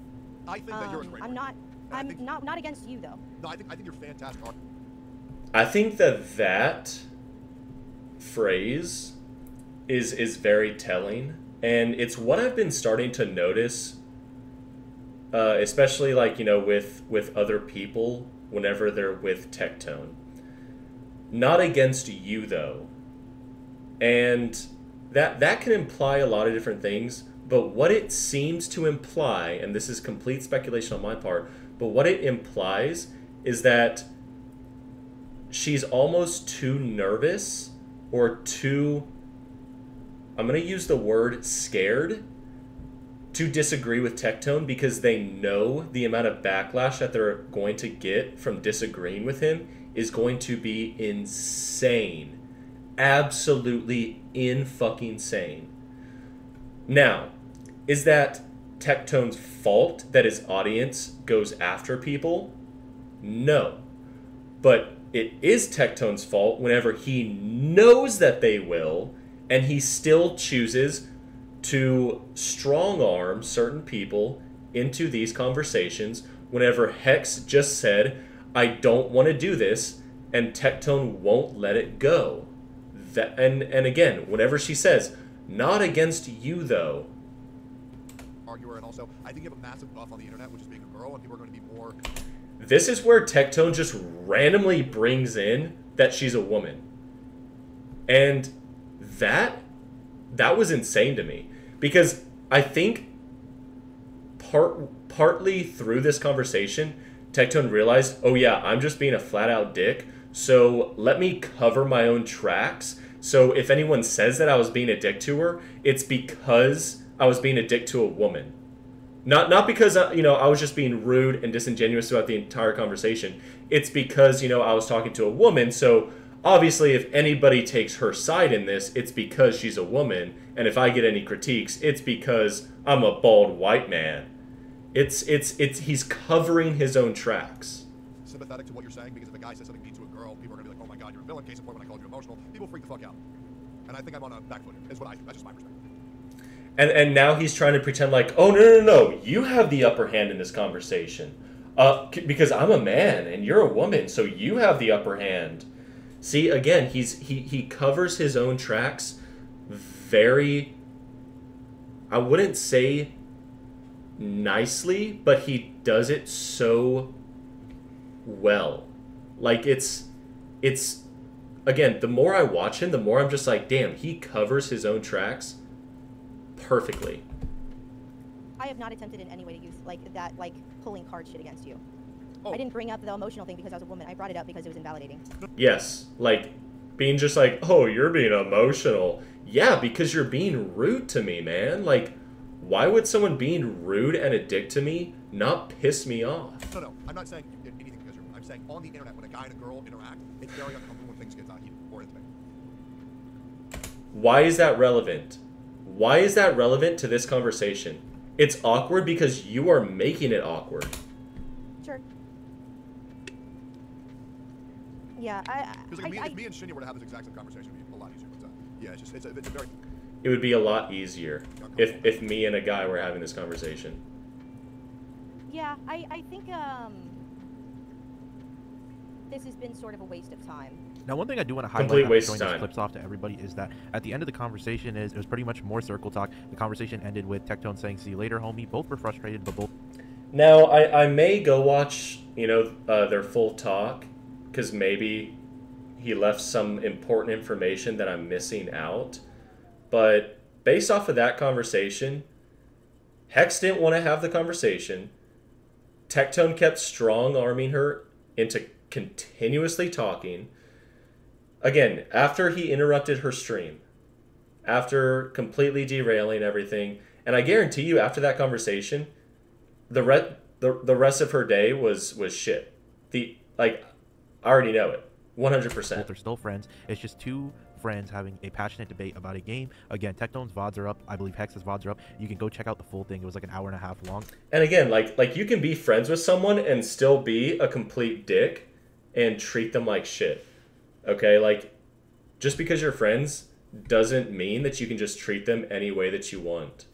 I think that you're a great I'm not against you though. No, I think you're fantastic. I think that phrase is very telling, and it's what I've been starting to notice, especially like, you know, with other people whenever they're with Tectone. Not against you though, and that can imply a lot of different things. But what it seems to imply, and this is complete speculation on my part, but what it implies is that she's almost too nervous or too, I'm going to use the word scared, to disagree with Tectone, because they know the amount of backlash that they're going to get from disagreeing with him is going to be insane. Absolutely in-fucking-sane. Now, is that Tectone's fault that his audience goes after people? No. But it is Tectone's fault whenever he knows that they will, and he still chooses to strong-arm certain people into these conversations whenever Hex just said, I don't want to do this, and Tectone won't let it go. And again, whenever she says, not against you though. Arguer, and also, I think you have a massive buff on the internet, which is being a girl, and people are going to be more... This is where Tectone just randomly brings in that she's a woman. And that was insane to me. Because I think partly through this conversation, Tectone realized, oh yeah, I'm just being a flat-out dick, so let me cover my own tracks. So if anyone says that I was being a dick to her, it's because I was being a dick to a woman. Not because, I was just being rude and disingenuous throughout the entire conversation. It's because, I was talking to a woman, so obviously if anybody takes her side in this, it's because she's a woman, and if I get any critiques, it's because I'm a bald white man. He's covering his own tracks. Sympathetic to what you're saying, because if a guy says something mean to a girl, people are going to be like, oh my god, you're a villain. Case in point, when I called you emotional, people freak the fuck out. And I think I'm on a back foot here, is what I think. That's just my perspective. And now he's trying to pretend like, oh, no, you have the upper hand in this conversation. Because I'm a man and you're a woman, so you have the upper hand. See, again, he covers his own tracks very, I wouldn't say nicely, but he does it so well. Like, it's again, the more I watch him, the more I'm just like, damn, he covers his own tracks perfectly. I have not attempted in any way to use like that, like pulling card shit against you. Oh. I didn't bring up the emotional thing because I was a woman. I brought it up because it was invalidating. Yes, like being just like, oh, you're being emotional. Yeah, because you're being rude to me, man. Like, why would someone being rude and a dick to me not piss me off? No, I'm not saying you did anything because you're. I'm saying on the internet when a guy and a girl interact, it's very uncomfortable when things get heated or intimate. Why is that relevant? Why is that relevant to this conversation? It's awkward because you are making it awkward. Sure. Yeah, Because if me and Shinya were to have this exact same conversation, it'd be a lot easier. But, yeah, it's just it's a very. It would be a lot easier if me and a guy were having this conversation. Yeah, I think this has been sort of a waste of time. Now, one thing I do want to highlight, Complete waste showing of these time. clips off to everybody, is that at the end of the conversation, it was pretty much more circle talk. The conversation ended with Tectone saying, "See you later, homie." Both were frustrated, but both. Now, I may go watch, their full talk, because maybe he left some important information that I'm missing out. But based off of that conversation, Hex didn't want to have the conversation. Tectone kept strong-arming her into continuously talking. Again, after he interrupted her stream, after completely derailing everything, and I guarantee you after that conversation, the rest of her day was shit. I already know it, 100%. Both are still friends. It's just two friends having a passionate debate about a game. Again, Tectone's VODs are up. I believe Hex's VODs are up. You can go check out the full thing. It was like an hour and a half long. And again, like you can be friends with someone and still be a complete dick and treat them like shit. Okay, like just because you're friends doesn't mean that you can just treat them any way that you want.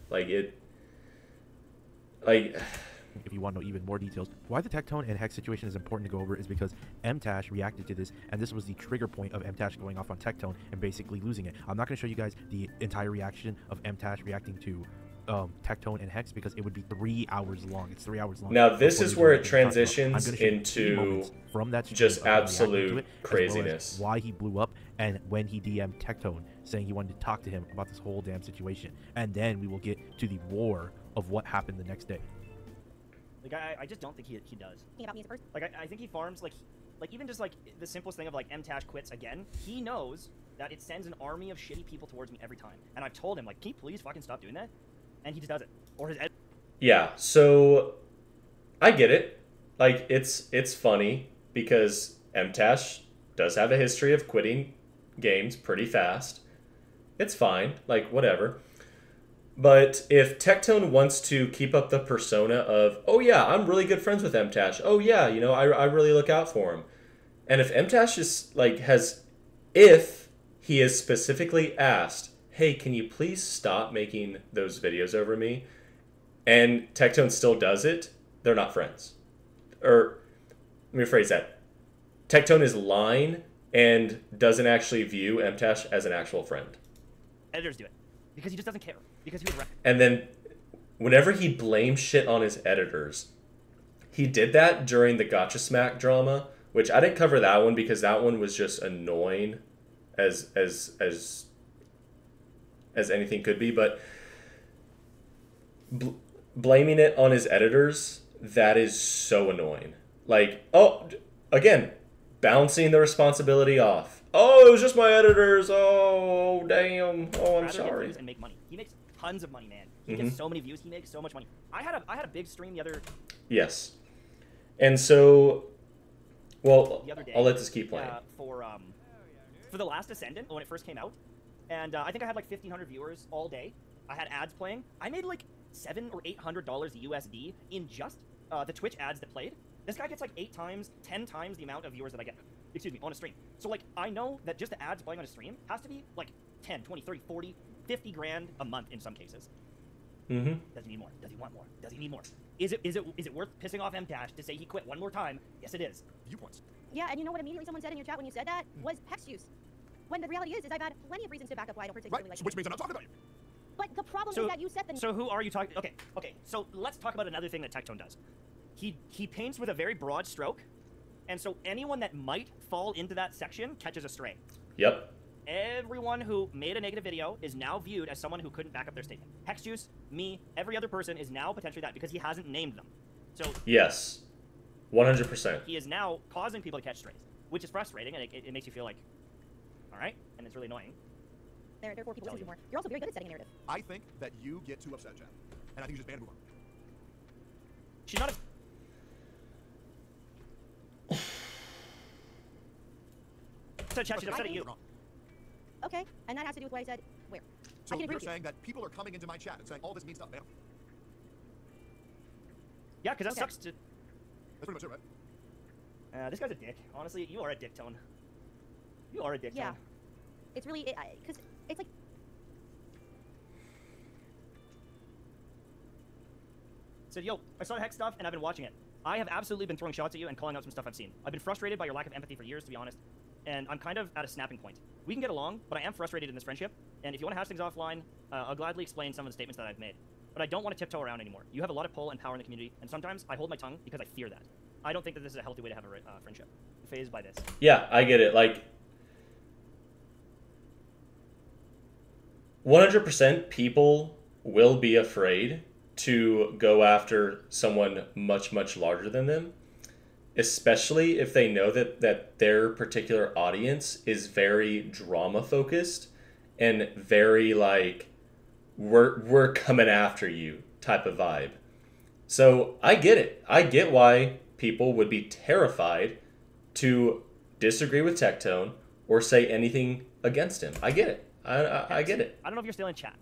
If you want to know even more details, why the Tectone and Hex situation is important to go over is because Mtashed reacted to this, and this was the trigger point of Mtashed going off on Tectone and basically losing it. I'm not going to show you guys the entire reaction of Mtashed reacting to Tectone and Hex because it would be 3 hours long. It's 3 hours long. Now this is where it transitions into from that just absolute it, craziness. as well as why he blew up and when he DM'd Tectone saying he wanted to talk to him about this whole damn situation. And then we will get to the war of what happened the next day. Like, I just don't think he does. Thinking about me as a person. Like, I think he farms, like even just, like, the simplest thing of, like, Mtashed quits again, he knows that it sends an army of shitty people towards me every time. And I've told him, like, can you please fucking stop doing that? And he just does it. Or his Yeah, so I get it. Like, it's funny because Mtashed does have a history of quitting games pretty fast. It's fine, like, whatever. But if Tectone wants to keep up the persona of, oh yeah, I'm really good friends with Mtashed. Oh yeah, I really look out for him. And if Mtashed is if he is specifically asked, hey, can you please stop making those videos over me? And Tectone still does it, they're not friends. Or, let me rephrase that. Tectone is lying and doesn't actually view Mtashed as an actual friend. editors do it. Because he just doesn't care. Because he would And then whenever he blames shit on his editors, he did that during the Gacha Smack drama, which I didn't cover that one because that one was just annoying as anything could be, but blaming it on his editors, that is so annoying. Like, oh, again, bouncing the responsibility off. Oh, it was just my editors. Oh, damn. Oh, I'm sorry. Get views and make money. He makes tons of money, man. He gets so many views. He makes so much money. I had a big stream the other. Yes, and so, well, the other day, I'll let this keep playing. For The Last Ascendant when it first came out, and I think I had like 1,500 viewers all day. I had ads playing. I made like $700 or $800 USD in just the Twitch ads that played. This guy gets like 8 times, 10 times the amount of viewers that I get. Excuse me, on a stream. So like, I know that just the ads playing on a stream has to be like 10, 20, 30, 40, 50 grand a month in some cases. Does he need more? Does he want more? Does he need more? Is it worth pissing off Mtashed to say he quit one more time? Yes, it is. Viewpoints. Yeah, and you know what immediately someone said in your chat when you said that was hex use. When the reality is I've had plenty of reasons to back up why I don't particularly like Which means I'm not talking about you. But the problem is that you set the... So who are you talking... Okay, so let's talk about another thing that Tectone does. He paints with a very broad stroke, and so anyone that might fall into that section catches a stray. Yep. Everyone who made a negative video is now viewed as someone who couldn't back up their statement. Hexjuice, me, every other person is now potentially that because he hasn't named them. So yes, 100%. he is now causing people to catch strays, which is frustrating, and it makes you feel like, all right, and it's really annoying. There are 4 people listening to more. You're also very good at setting a narrative. I think that you get too upset, Jen. And I think you just ban and move on. She's not a... So, chat, she's upset at you. Okay, and that has to do with what I said. Where? So I can agree you're with you. saying that people are coming into my chat and saying all this means stuff. Bam. Yeah, because that Okay. sucks to... That's pretty much it, right? This guy's a dick. Honestly, you are a dick tone. You are a dick Yeah. tone. It's really, because it's like, Said, yo, I saw the Hex stuff, and I've been watching it. I have absolutely been throwing shots at you and calling out some stuff I've seen. I've been frustrated by your lack of empathy for years, to be honest, and I'm kind of at a snapping point. We can get along, but I am frustrated in this friendship, and if you want to hash things offline, I'll gladly explain some of the statements that I've made. But I don't want to tiptoe around anymore. You have a lot of pull and power in the community, and sometimes I hold my tongue because I fear that. I don't think that this is a healthy way to have a friendship. I'm fazed by this. Yeah, I get it. Like, 100% people will be afraid to go after someone much, much larger than them, especially if they know that their particular audience is very drama focused and very like, we're coming after you type of vibe. So I get it. I get why people would be terrified to disagree with Tectone or say anything against him. I get it. I get it. I don't know if you're still in chat,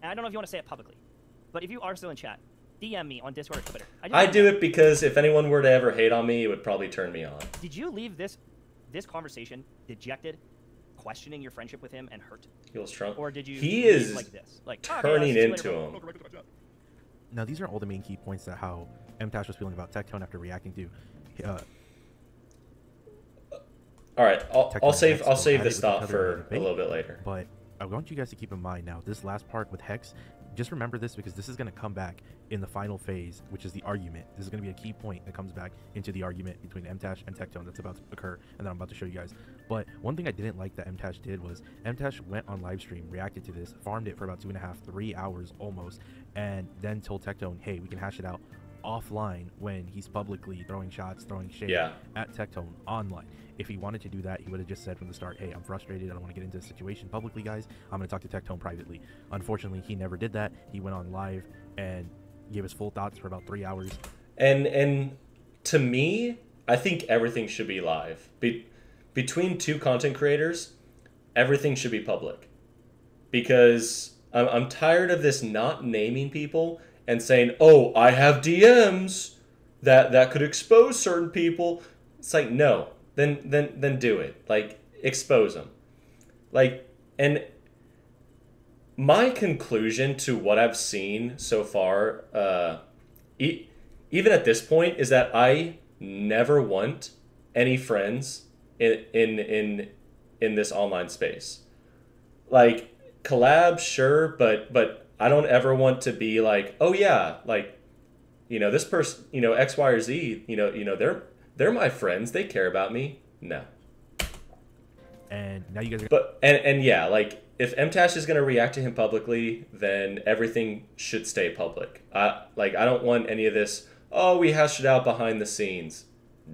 and I don't know if you want to say it publicly, but if you are still in chat, DM me on Discord or Twitter. I do it because if anyone were to ever hate on me, it would probably turn me on. Did you leave this conversation dejected, questioning your friendship with him and hurt? He was drunk. Or did you He leave is like this? Like, turning okay, into him. Now, these are all the main key points that how Mtashed was feeling about Tectone after reacting to. All right, I'll save Hex this with thought each other for in a debate, little bit later. But I want you guys to keep in mind now, this last part with Hex, just remember this because this is going to come back in the final phase, which is the argument. This is going to be a key point that comes back into the argument between Mtashed and Tectone that's about to occur, and that I'm about to show you guys. But one thing I didn't like that Mtashed did was Mtashed went on live stream, reacted to this, farmed it for about 2.5, 3 hours almost, and then told Tectone, hey, we can hash it out offline when he's publicly throwing shots, throwing shade at Tectone online. If he wanted to do that, he would have just said from the start, hey, I'm frustrated, I don't want to get into the situation publicly, guys. I'm going to talk to Tectone privately. Unfortunately, he never did that. He went on live and gave his full thoughts for about 3 hours. And to me, I think everything should be live. Between two content creators, everything should be public. Because I'm tired of this not naming people and saying, oh, I have DMs that could expose certain people. It's like, no. Then do it. Like, expose them. Like, and my conclusion to what I've seen so far, even at this point, is that I never want any friends in this online space. Like, collab, sure, but I don't ever want to be like, oh yeah, like, you know, this person, you know, X, Y, or Z, you know, they're my friends. They care about me. No. And now you guys are... But, and yeah, like, if Mtashed is going to react to him publicly, then everything should stay public. I don't want any of this, oh, we hashed it out behind the scenes.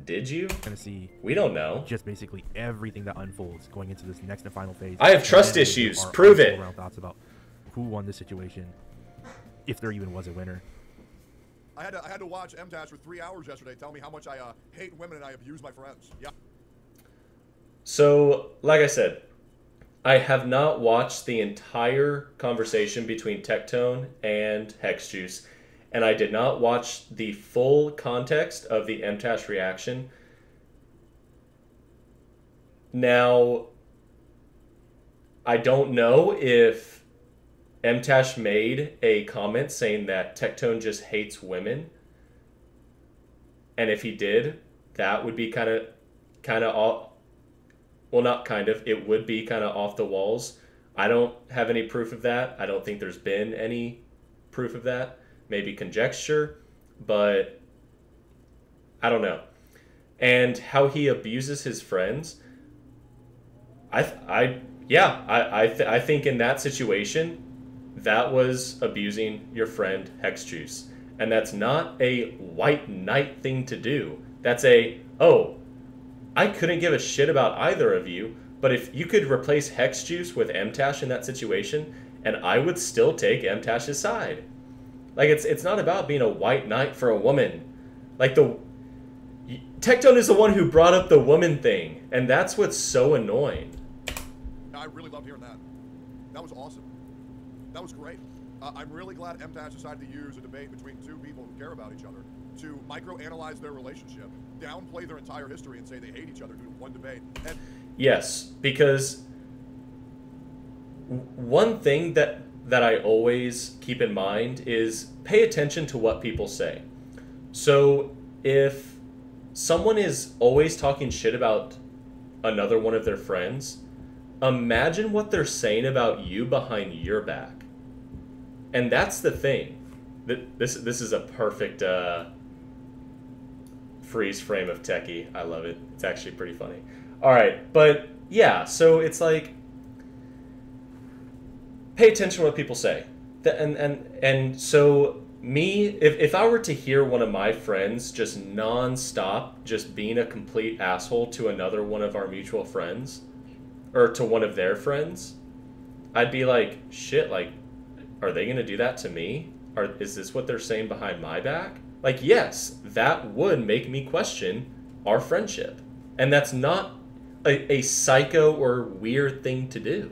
Did you? Gonna see... We don't know. Just basically everything that unfolds going into this next and final phase. I have trust issues. Prove it. Thoughts about who won the situation, if there even was a winner. I had to watch Mtashed for 3 hours yesterday tell me how much I hate women and I abuse my friends. Yeah. So, like I said, I have not watched the entire conversation between Tectone and Hexjuice, and I did not watch the full context of the Mtashed reaction. Now, I don't know if Mtashed made a comment saying that Tectone just hates women. And if he did, that would be kind of off. Well, not kind of. It would be kind of off the walls. I don't have any proof of that. I don't think there's been any proof of that. Maybe conjecture, but I don't know. And how he abuses his friends, Yeah, I think in that situation, that was abusing your friend Hex Juice. And that's not a white knight thing to do. That's a, oh, I couldn't give a shit about either of you, but if you could replace Hex Juice with Mtashed in that situation, and I would still take Mtash's side. Like, it's not about being a white knight for a woman. Like, Tectone is the one who brought up the woman thing, and that's what's so annoying. I really love hearing that. That was awesome. That was great. I'm really glad Mtashed decided to use a debate between two people who care about each other to microanalyze their relationship, downplay their entire history, and say they hate each other due to one debate. And yes, because one thing that I always keep in mind is pay attention to what people say. So if someone is always talking shit about another one of their friends, imagine what they're saying about you behind your back. And that's the thing. This is a perfect freeze frame of Techie. I love it. It's actually pretty funny. All right, but yeah, so it's like, pay attention to what people say. And so me, if I were to hear one of my friends just nonstop just being a complete asshole to another one of our mutual friends, or to one of their friends, I'd be like, shit, like, are they going to do that to me? Is this what they're saying behind my back? Like, yes, that would make me question our friendship. And that's not a psycho or weird thing to do.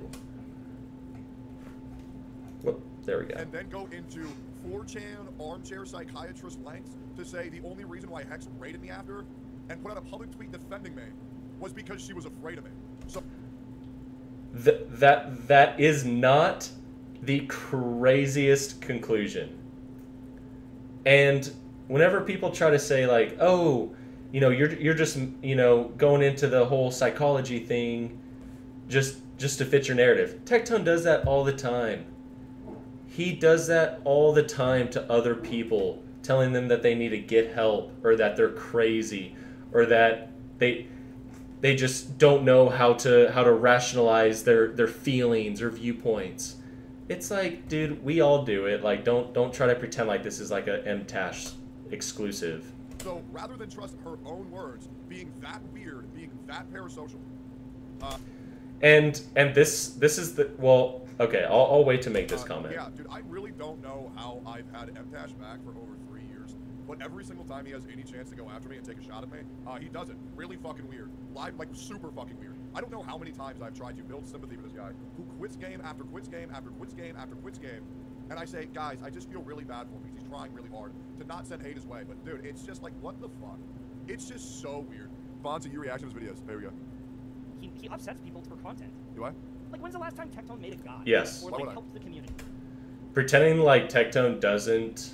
Whoop, there we go. And then go into 4chan armchair psychiatrist lengths to say the only reason why Hex raided me after and put out a public tweet defending me was because she was afraid of me. So that is not the craziest conclusion. And whenever people try to say like, oh, you know, you're just, you know, going into the whole psychology thing just to fit your narrative. Tectone does that all the time. He does that all the time to other people, telling them that they need to get help, or that they're crazy, or that they just don't know how to rationalize their feelings or viewpoints. It's like, dude, we all do it. Like, don't try to pretend like this is like a Mtashed exclusive. So rather than trust her own words, being that weird, being that parasocial. And this is the, well, okay, I'll wait to make this comment. Yeah, dude, I really don't know how I've had Mtashed back for over 3 years. But every single time he has any chance to go after me and take a shot at me, he does it. Really fucking weird. Like super fucking weird. I don't know how many times I've tried to build sympathy for this guy who quits game after quits game after quits game after quits game. And I say, guys, I just feel really bad for him because he's trying really hard to not send hate his way. But dude, it's just like, what the fuck? It's just so weird. Bonzi, you react to his videos. There we go. He upsets people for content. Do I? Like, when's the last time Tectone made a god? Yes. Or, like, helped the community? Pretending like Tectone doesn't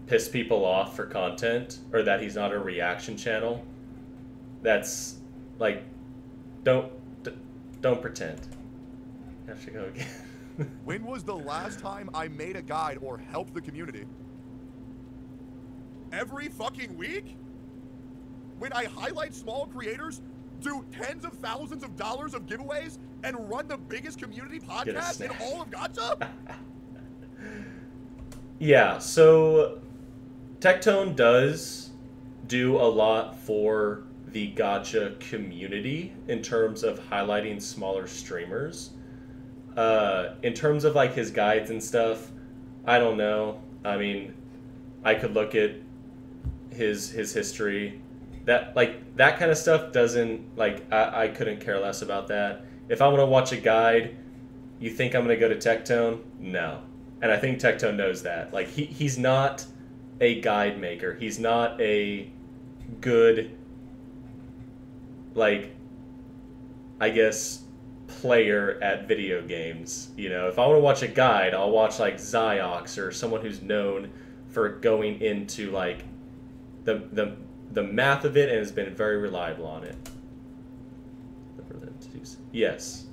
piss people off for content, or that he's not a reaction channel, that's, like, don't pretend. I have to go again. When was the last time I made a guide or helped the community? Every fucking week? When I highlight small creators, do tens of thousands of dollars of giveaways, and run the biggest community podcast in all of gacha? Yeah, so Tectone does do a lot for the gacha community in terms of highlighting smaller streamers. In terms of like his guides and stuff, I don't know. I mean, I could look at his history. That kind of stuff doesn't, like, I couldn't care less about that. If I want to watch a guide, you think I'm going to go to Tectone? No. And I think Tectone knows that. Like, he's not a guide maker. He's not a good, like, I guess, player at video games. You know, if I want to watch a guide, I'll watch like Ziox or someone who's known for going into like the math of it and has been very reliable on it. Yes.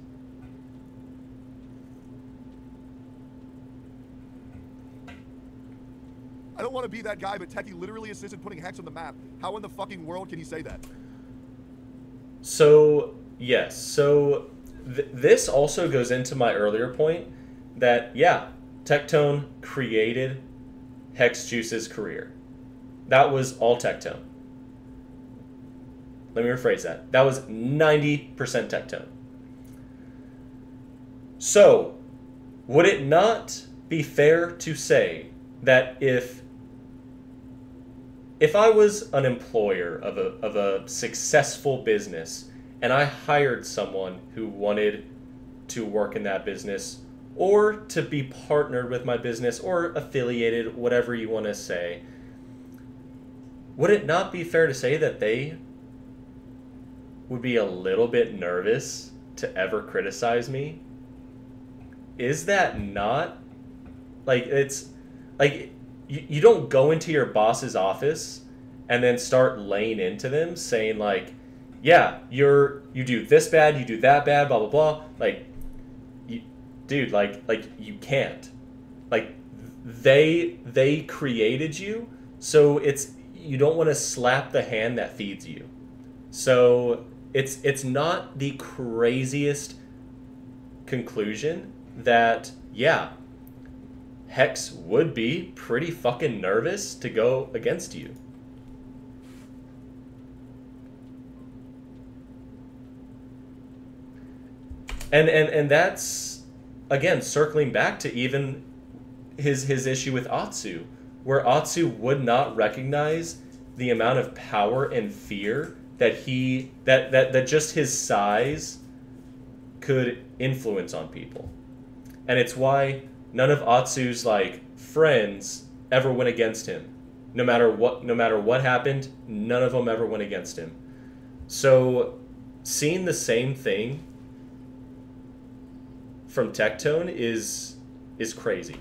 I don't want to be that guy, but Techie literally assisted putting Hex on the map. How in the fucking world can he say that? So, yes. So, this also goes into my earlier point that, yeah, Tectone created Hex Juice's career. That was all Tectone. Let me rephrase that. That was 90% Tectone. So, would it not be fair to say that if I was an employer of a successful business and I hired someone who wanted to work in that business or to be partnered with my business or affiliated, whatever you want to say, would it not be fair to say that they would be a little bit nervous to ever criticize me? Is that not, like, it's like you don't go into your boss's office and then start laying into them saying like, yeah, you do this bad, you do that bad, blah blah blah. Like, dude, like you can't. Like, they created you, so you don't want to slap the hand that feeds you. So it's not the craziest conclusion that, yeah, Hex would be pretty fucking nervous to go against you. And that's, again, circling back to even his issue with Atsu, where Atsu would not recognize the amount of power and fear that that just his size could influence on people. And it's why none of Atsu's like friends ever went against him. No matter what happened, none of them ever went against him. So seeing the same thing from Tectone is crazy.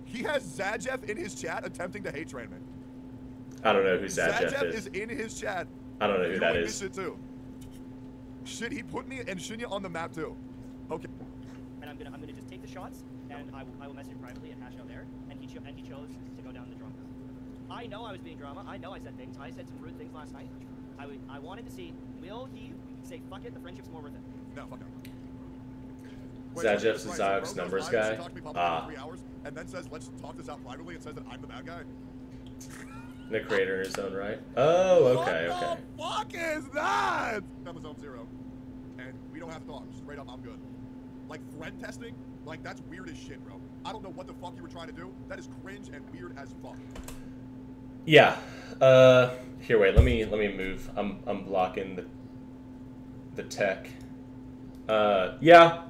He has Zajev in his chat attempting to hate train me. I don't know who Zajev Zajev is. is in his chat. I don't know who that doing is. This shit too. Shit, he put me and Shinya on the map too. Okay. And I'm gonna just take the shots, and I will message him privately and hash out there. And he chose to go down the drama. I know I was being drama. I know I said things. I said some rude things last night. I wanted to see, will he say fuck it? The friendship's more worth it. No, fuck no. Zajev's the Zog's numbers guy. Ah. 3 hours, and then says let's talk this out privately and says that I'm the bad guy. The creator in his own right. Oh, okay, okay. What the fuck is that? I'm a zone 0, and we don't have to talk. Straight up, I'm good. Like friend testing, like that's weird as shit, bro. I don't know what the fuck you were trying to do. That is cringe and weird as fuck. Yeah. Here, wait. Let me move. I'm blocking the tech. Yeah.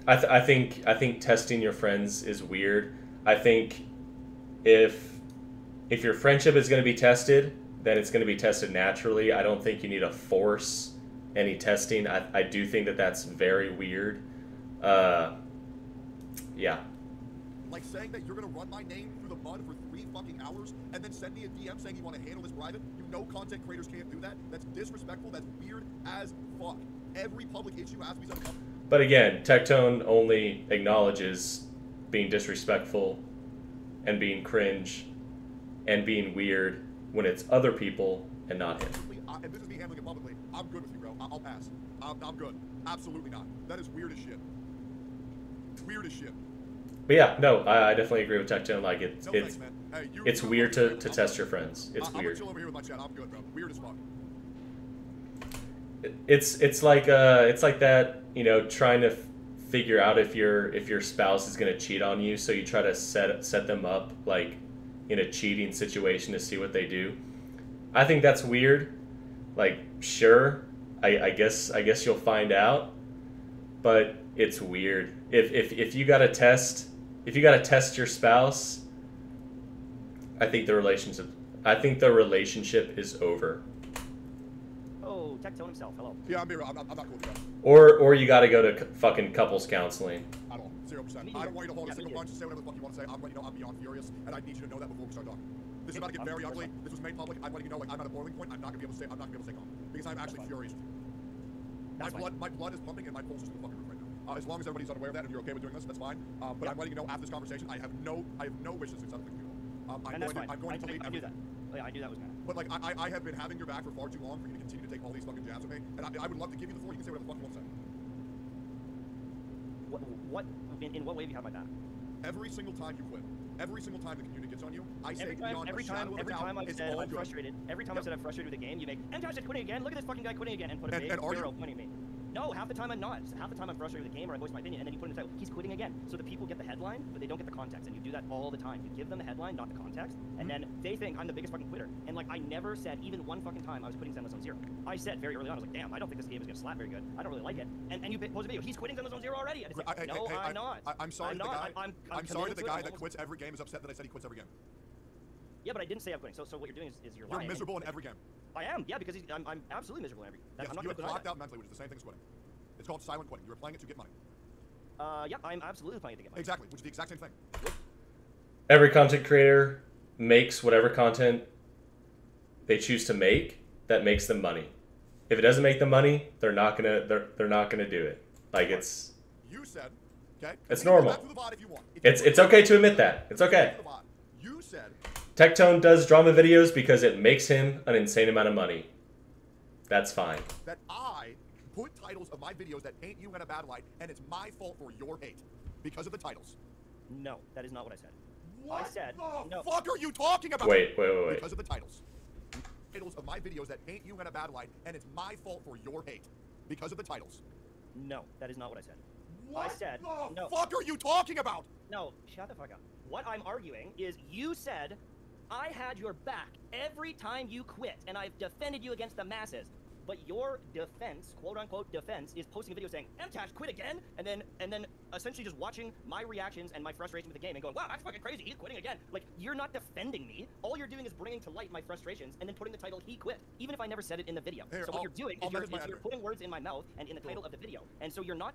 I think testing your friends is weird. I think if your friendship is going to be tested, then it's going to be tested naturally. I don't think you need to force any testing. I do think that that's very weird. Yeah. Like saying that you're going to run my name through the mud for 3 fucking hours and then send me a DM saying you want to handle this private. You know content creators can't do that. That's disrespectful. That's weird as fuck. Every public issue has to be set up. But again, Tectone only acknowledges being disrespectful and being cringe and being weird when it's other people and not him. And this is me handling it publicly. I'm good with you, bro. I'll pass. I'm good. Absolutely not. That is weird as shit. Weird as shit. But yeah, no, I definitely agree with Tectone. Like Thanks, man. Hey, it's weird to test your friends. It's I'm weird. chill over here with my chat. I'm good, bro. Weird as fuck. It's like that, you know, trying to figure out if your spouse is gonna cheat on you, so you try to set them up like in a cheating situation to see what they do. I think that's weird. Like, sure, I guess you'll find out, but it's weird. If you gotta test your spouse, I think the relationship is over. Oh, Tectone himself. Hello. Yeah, I'm not cool with that. Or you gotta go to fucking couples counseling. At all. 0%. I don't want you to hold a single punch. Say whatever the fuck you want to say. I'm letting you know I'm beyond furious, and I need you to know that before we start talking. This is about to get very ugly. This was made public. I'm letting you know, like, I'm at a boiling point. I'm not gonna be able to stay calm because I'm actually furious. My blood is pumping and my pulse is through the fucking roof right now. As long as everybody's unaware of that and you're okay with doing this, that's fine. But I'm letting you know after this conversation, I have no wishes except for you. And that's fine. I'm going to delete I knew that. Oh, yeah, I knew that was gonna. But like I have been having your back for far too long for you to continue to take all these fucking jabs at me, and I would love to give you the floor. You can say whatever the fuck you want to say. What in what way have you had my back? Every single time you quit, every single time the community gets on you, I say Every time I've said I'm frustrated, every time I've said I'm frustrated with the game, you make Mtashed quitting again. Look at this fucking guy quitting again, and put a big arrow pointing at me. No, half the time I'm not. Half the time I'm frustrated with the game, or I voice my opinion, and then you put in the title, he's quitting again. So the people get the headline, but they don't get the context, and you do that all the time. You give them the headline, not the context, and then they think I'm the biggest fucking quitter. And like, I never said even one fucking time I was quitting Zenless Zone Zero. I said very early on, I was like, damn, I don't think this game is gonna slap very good. I don't really like it. And you post a video, he's quitting Zenless Zone Zero already. I just said, no, I'm not. I'm sorry I'm that the not. guy. I'm sorry that the guy that quits every game is upset that I said he quits every game. Yeah, but I didn't say I'm quitting. So what you're doing is you're lying. You're miserable in every game. I am, yeah, because I'm absolutely miserable in every. Yes, I'm not you have gonna clocked out mentally, which is the same thing as quitting. It's called silent quitting. You were playing it to get money. Yeah, I'm absolutely playing it to get money. Exactly, which is the exact same thing. Every content creator makes whatever content they choose to make that makes them money. If it doesn't make them money, they're not gonna do it. Like it's. You said, okay. It's normal. Back to the VOD if you want. It's okay to admit that. It's okay. You said. Tectone does drama videos because it makes him an insane amount of money. That's fine. That I put titles of my videos that paint you in a bad light, and it's my fault for your hate because of the titles. No, that is not what I said. What I said the fuck are you talking about? Wait. Because of the titles. Titles of my videos that paint you in a bad light, and it's my fault for your hate because of the titles. No, that is not what I said. What I said the no. fuck are you talking about? No, shut the fuck up. What I'm arguing is you said I had your back every time you quit, and I've defended you against the masses. But your defense, quote-unquote defense, is posting a video saying, Mtashed quit again, and then essentially just watching my reactions and my frustration with the game and going, wow, that's fucking crazy, he's quitting again. Like, you're not defending me. All you're doing is bringing to light my frustrations and then putting the title, he quit, even if I never said it in the video. Here, so what you're doing is you're putting words in my mouth and in the title of the video. And so you're not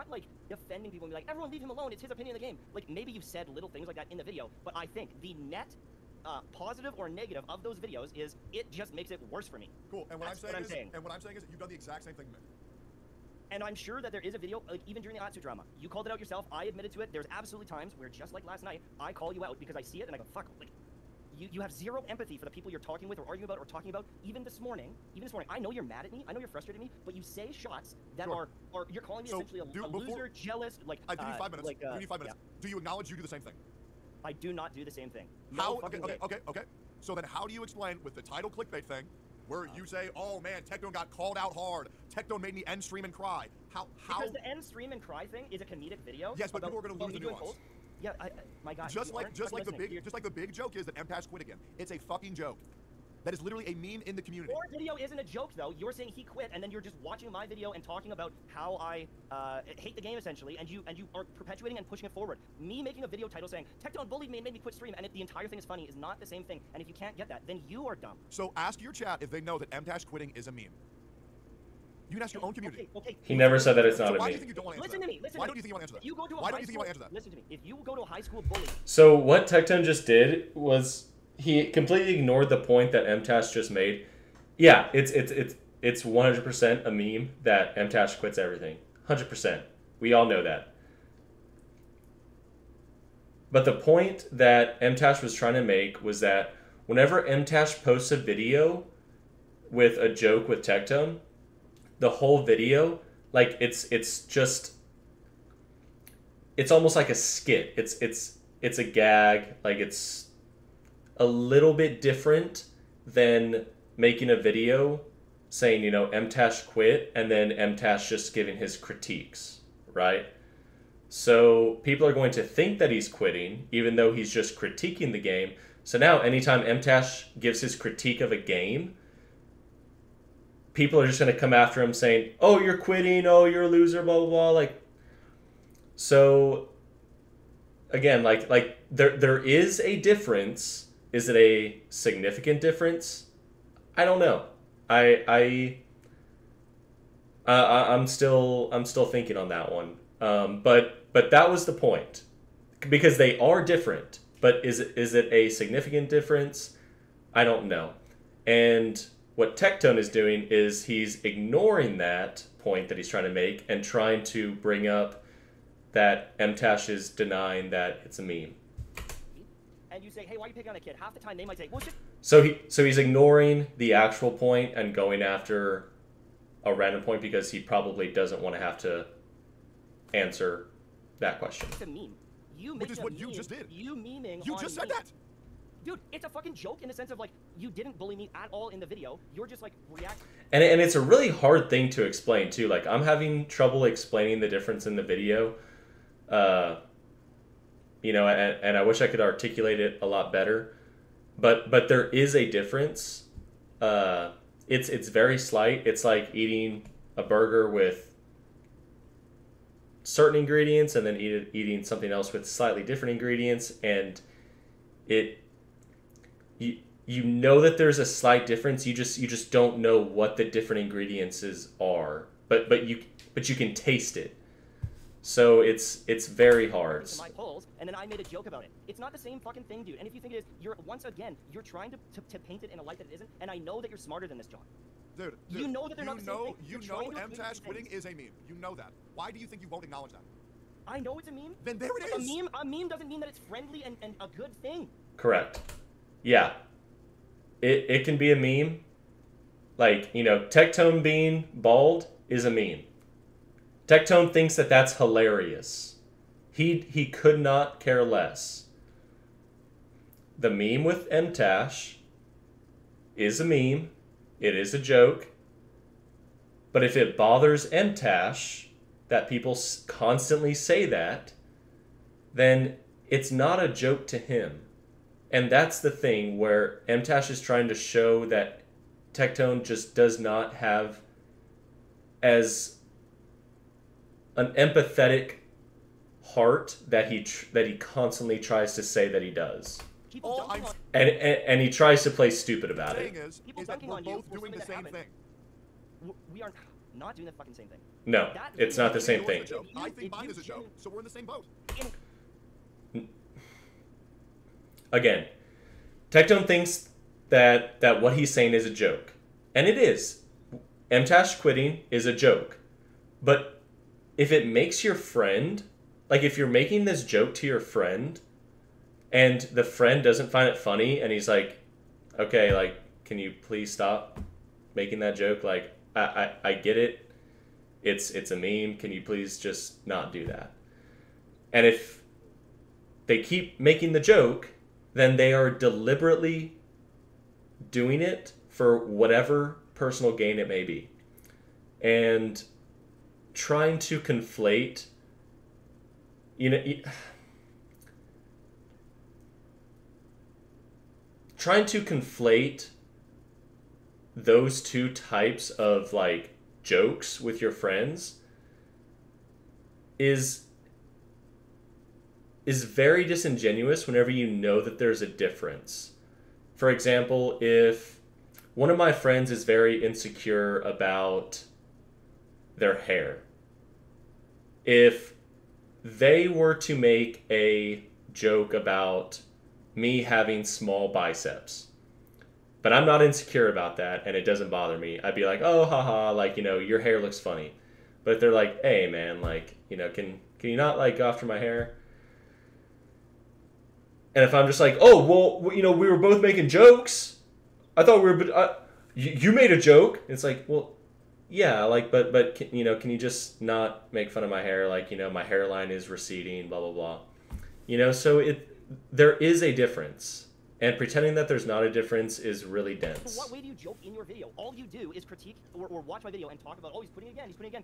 like defending people and be like, everyone leave him alone, it's his opinion of the game. Like, maybe you've said little things like that in the video, but I think the net positive or negative of those videos is it just makes it worse for me. Cool. And what I'm saying is that you've done the exact same thing to me. And I'm sure that there is a video, like even during the Atsu drama, you called it out yourself. I admitted to it. There's absolutely times where, just like last night, I call you out because I see it and I go, fuck, like, you have zero empathy for the people you're talking with or arguing about or talking about. Even this morning, I know you're mad at me. I know you're frustrated at me, but you say shots that are you're calling me essentially a loser, jealous, like. I give you 5 minutes. Like, give you 5 minutes. Yeah. Do you acknowledge you do the same thing? I do not do the same thing. How? Okay. So then how do you explain with the title clickbait thing, where you say, oh man, Tectone got called out hard. Tectone made me end stream and cry. How? Because the end stream and cry thing is a comedic video. Yes, but people are going to lose the nuance. Yeah, my God. Just like the big joke is that Mtashed quit again. It's a fucking joke. That is literally a meme in the community. Your video isn't a joke, though. You're saying he quit, and then you're just watching my video and talking about how I hate the game, essentially, and you are perpetuating and pushing it forward. Me making a video title saying, Tectone bullied me and made me quit stream, and the entire thing is funny is not the same thing. And if you can't get that, then you are dumb. So ask your chat if they know that Mtashed quitting is a meme. You can ask your own community. Okay. He never said that it's not a meme. Why do you think you don't want to answer that? Listen to me. Why don't you think you want to answer that? Why don't you think you want to answer that? Listen to me. If you go to a high school bully... So what Tectone just did was he completely ignored the point that Mtashed just made. Yeah, it's 100% a meme that Mtashed quits everything. 100%. We all know that. But the point that Mtashed was trying to make was that whenever Mtashed posts a video with a joke with Tectone, the whole video, like it's almost like a skit. It's a gag. Like it's a little bit different than making a video saying, you know, Mtashed quit and then Mtashed just giving his critiques, right? So people are going to think that he's quitting even though he's just critiquing the game. So now anytime Mtashed gives his critique of a game, people are just going to come after him saying, oh, you're quitting, oh, you're a loser, blah, blah, blah. Like, so again, like there is a difference. Is it a significant difference? I don't know. I'm still thinking on that one. But that was the point, because they are different. But is it a significant difference? I don't know. And what Tectone is doing is he's ignoring that point that he's trying to make and trying to bring up that Mtashed is denying that it's a meme. And you say, hey, why are you picking on a kid? Half the time they might say, well, shit. So he's ignoring the actual point and going after a random point because he probably doesn't want to have to answer that question. It's a meme. You Which make is a what meme, you just did. You memeing You on just said me. that. Dude, it's a fucking joke in the sense of like, you didn't bully me at all in the video. You're just like reacting. And it's a really hard thing to explain too. Like I'm having trouble explaining the difference in the video. You know, and I wish I could articulate it a lot better. But there is a difference. It's very slight. It's like eating a burger with certain ingredients and then eating something else with slightly different ingredients, and you know that there's a slight difference. You just don't know what the different ingredients are, but you can taste it. So it's very hard. To my polls, and then I made a joke about it. It's not the same fucking thing, dude. And if you think it is, you're trying to paint it in a light that it isn't. And I know that you're smarter than this, John. Dude, You know that they're not the same thing. You You're know trying to equate Mtashed these quitting things. is a meme. You know that. Why do you think you won't acknowledge that? I know it's a meme. Then there it A is. meme doesn't mean that it's friendly and a good thing. Correct. Yeah. It can be a meme. Like, you know, Tectone being bald is a meme. Tectone thinks that that's hilarious. He could not care less. The meme with Mtashed is a meme. It is a joke. But if it bothers Mtashed that people constantly say that, then it's not a joke to him. And that's the thing where Mtashed is trying to show that Tectone just does not have as an empathetic heart that he constantly tries to say that he does. People All dunking I'm on And he tries to play stupid about saying it. is People that dunking we're on you both for doing the something same that thing. we are not doing the fucking same thing. No, That it's video not the is same yours thing. to joke. I If think mine you is a joke, so we're in the same boat. Again, Tectone thinks that what he's saying is a joke. And it is. Mtashed quitting is a joke. But if it makes your friend, like if you're making this joke to your friend and the friend doesn't find it funny and he's like, okay, like, can you please stop making that joke? Like, I get it. It's a meme. Can you please just not do that? And if they keep making the joke, then they are deliberately doing it for whatever personal gain it may be. And trying to conflate, trying to conflate those two types of like jokes with your friends is very disingenuous whenever you know that there's a difference. For example, if one of my friends is very insecure about their hair, if they were to make a joke about me having small biceps, but I'm not insecure about that and it doesn't bother me, I'd be like, oh, haha, like, you know, your hair looks funny. But if they're like, hey, man, like, you know, can you not, like, go after my hair? And if I'm just like, oh, well, you know, we were both making jokes. I thought we were, you made a joke. It's like, well, yeah, like, but you know, can you just not make fun of my hair? Like, you know, my hairline is receding, blah, blah, blah. You know, so there is a difference. And pretending that there's not a difference is really dense. So what way do you joke in your video? All you do is critique or watch my video and talk about, oh, he's putting it again.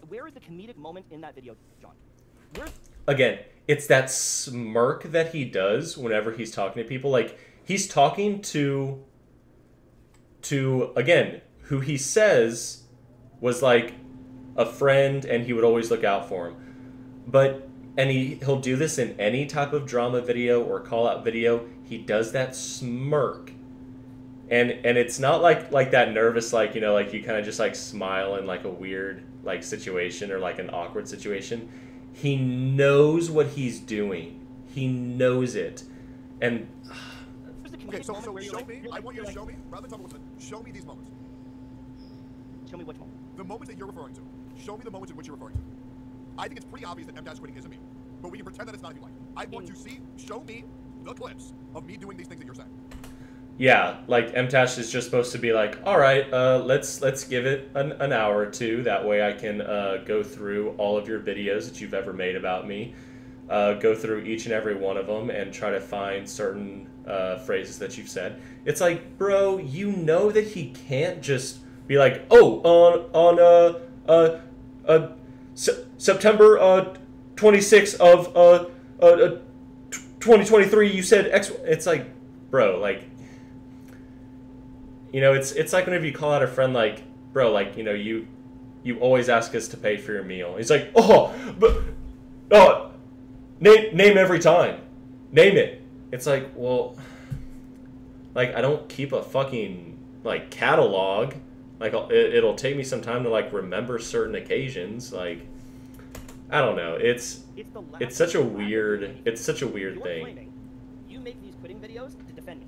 Where is the comedic moment in that video, John? Again, it's that smirk that he does whenever he's talking to people. Like, he's talking to again, who he says was like a friend and he would always look out for him. And he'll do this in any type of drama video or call out video. He does that smirk. And it's not like that nervous, like, you know, like you kind of just like smile in like a weird like situation or like an awkward situation. He knows what he's doing. He knows it. And Okay, so show me. I want you to show me, rather than talk about it, show me these moments. Show me which moment. The moments that you're referring to. Show me the moments in which you're referring to. I think it's pretty obvious that Mtashed quitting is a meme. But we can pretend that it's not if you like. I want to see, show me the clips of me doing these things that you're saying. yeah, like Mtashed is just supposed to be like, all right, let's give it an hour or two. That way I can go through all of your videos that you've ever made about me, go through each and every one of them, and try to find certain phrases that you've said. It's like, bro, you know that he can't just be like, oh, on September 26th of 2023, you said X. It's like, bro, like. You know, it's like whenever you call out a friend, like, bro, like, you know, you always ask us to pay for your meal. He's like, name every time. Name it. It's like, well, like, I don't keep a fucking, like, catalog. Like, it'll take me some time to, like, remember certain occasions. Like, I don't know. It's such a weird thing. You make these quitting videos to defend me.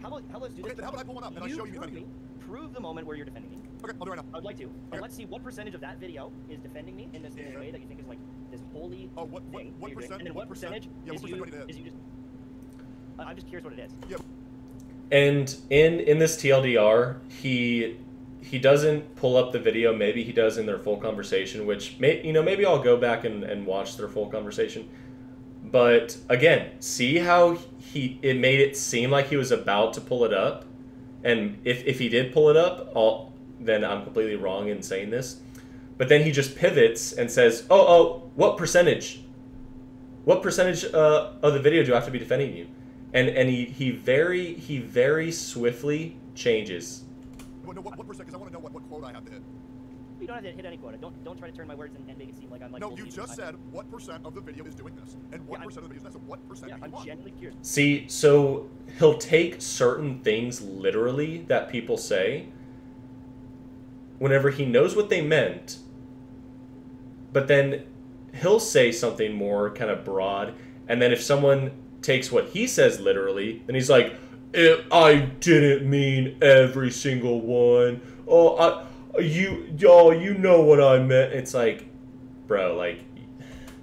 How about let's do this? Okay, then how about I pull one up and I show you defending me? Prove the moment where you're defending me. Okay, I'll do it right now. I'd like to. And let's see what percentage of that video is defending me in this way that you think is like this holy thing. What percent? And then what percentage is you just... I'm just curious what it is. Yeah. And in this TLDR, he doesn't pull up the video. Maybe he does in their full conversation, which maybe I'll go back and watch their full conversation. But again, see how it made it seem like he was about to pull it up, and if he did pull it up, then I'm completely wrong in saying this. But then he just pivots and says, "Oh, what percentage? What percentage of the video do I have to be defending you?" And he very swiftly changes. What percent? Because I want to know what quote I have to hit. You don't have to hit any quota. Don't try to turn my words and make it seem like I'm like... No, you just said what percent of the video is doing this, and what percent of the video is this, and what percent do you I'm want? genuinely curious. See, so he'll take certain things literally that people say whenever he knows what they meant, but then he'll say something more kind of broad, and then if someone takes what he says literally, then he's like, I didn't mean every single one. Oh, you know what I meant. It's like, bro, like,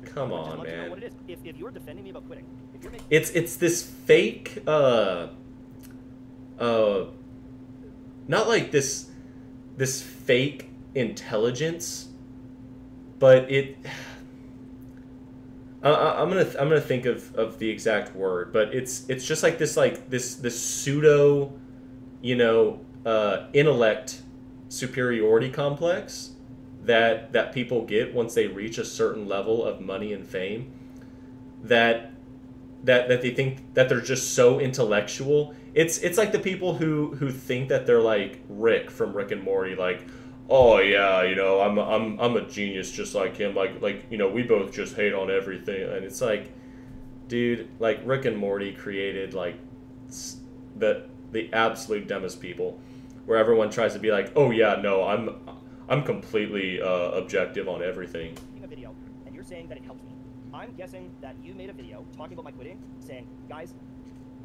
come on, man. What it is. If you're defending me about quitting, if you're making... It's this fake, not like this fake intelligence, but it. I'm gonna think of the exact word, but it's just like this pseudo, intellect superiority complex that people get once they reach a certain level of money and fame, that they think that they're just so intellectual. It's like the people who think that they're like Rick from Rick and Morty, like, oh yeah, I'm a genius just like him, like we both just hate on everything. And it's like, dude, like Rick and Morty created like the absolute dumbest people, where everyone tries to be like, oh yeah, no, I'm completely objective on everything. A video, and you're saying that it helps me. I'm guessing that you made a video talking about my quitting, saying, guys,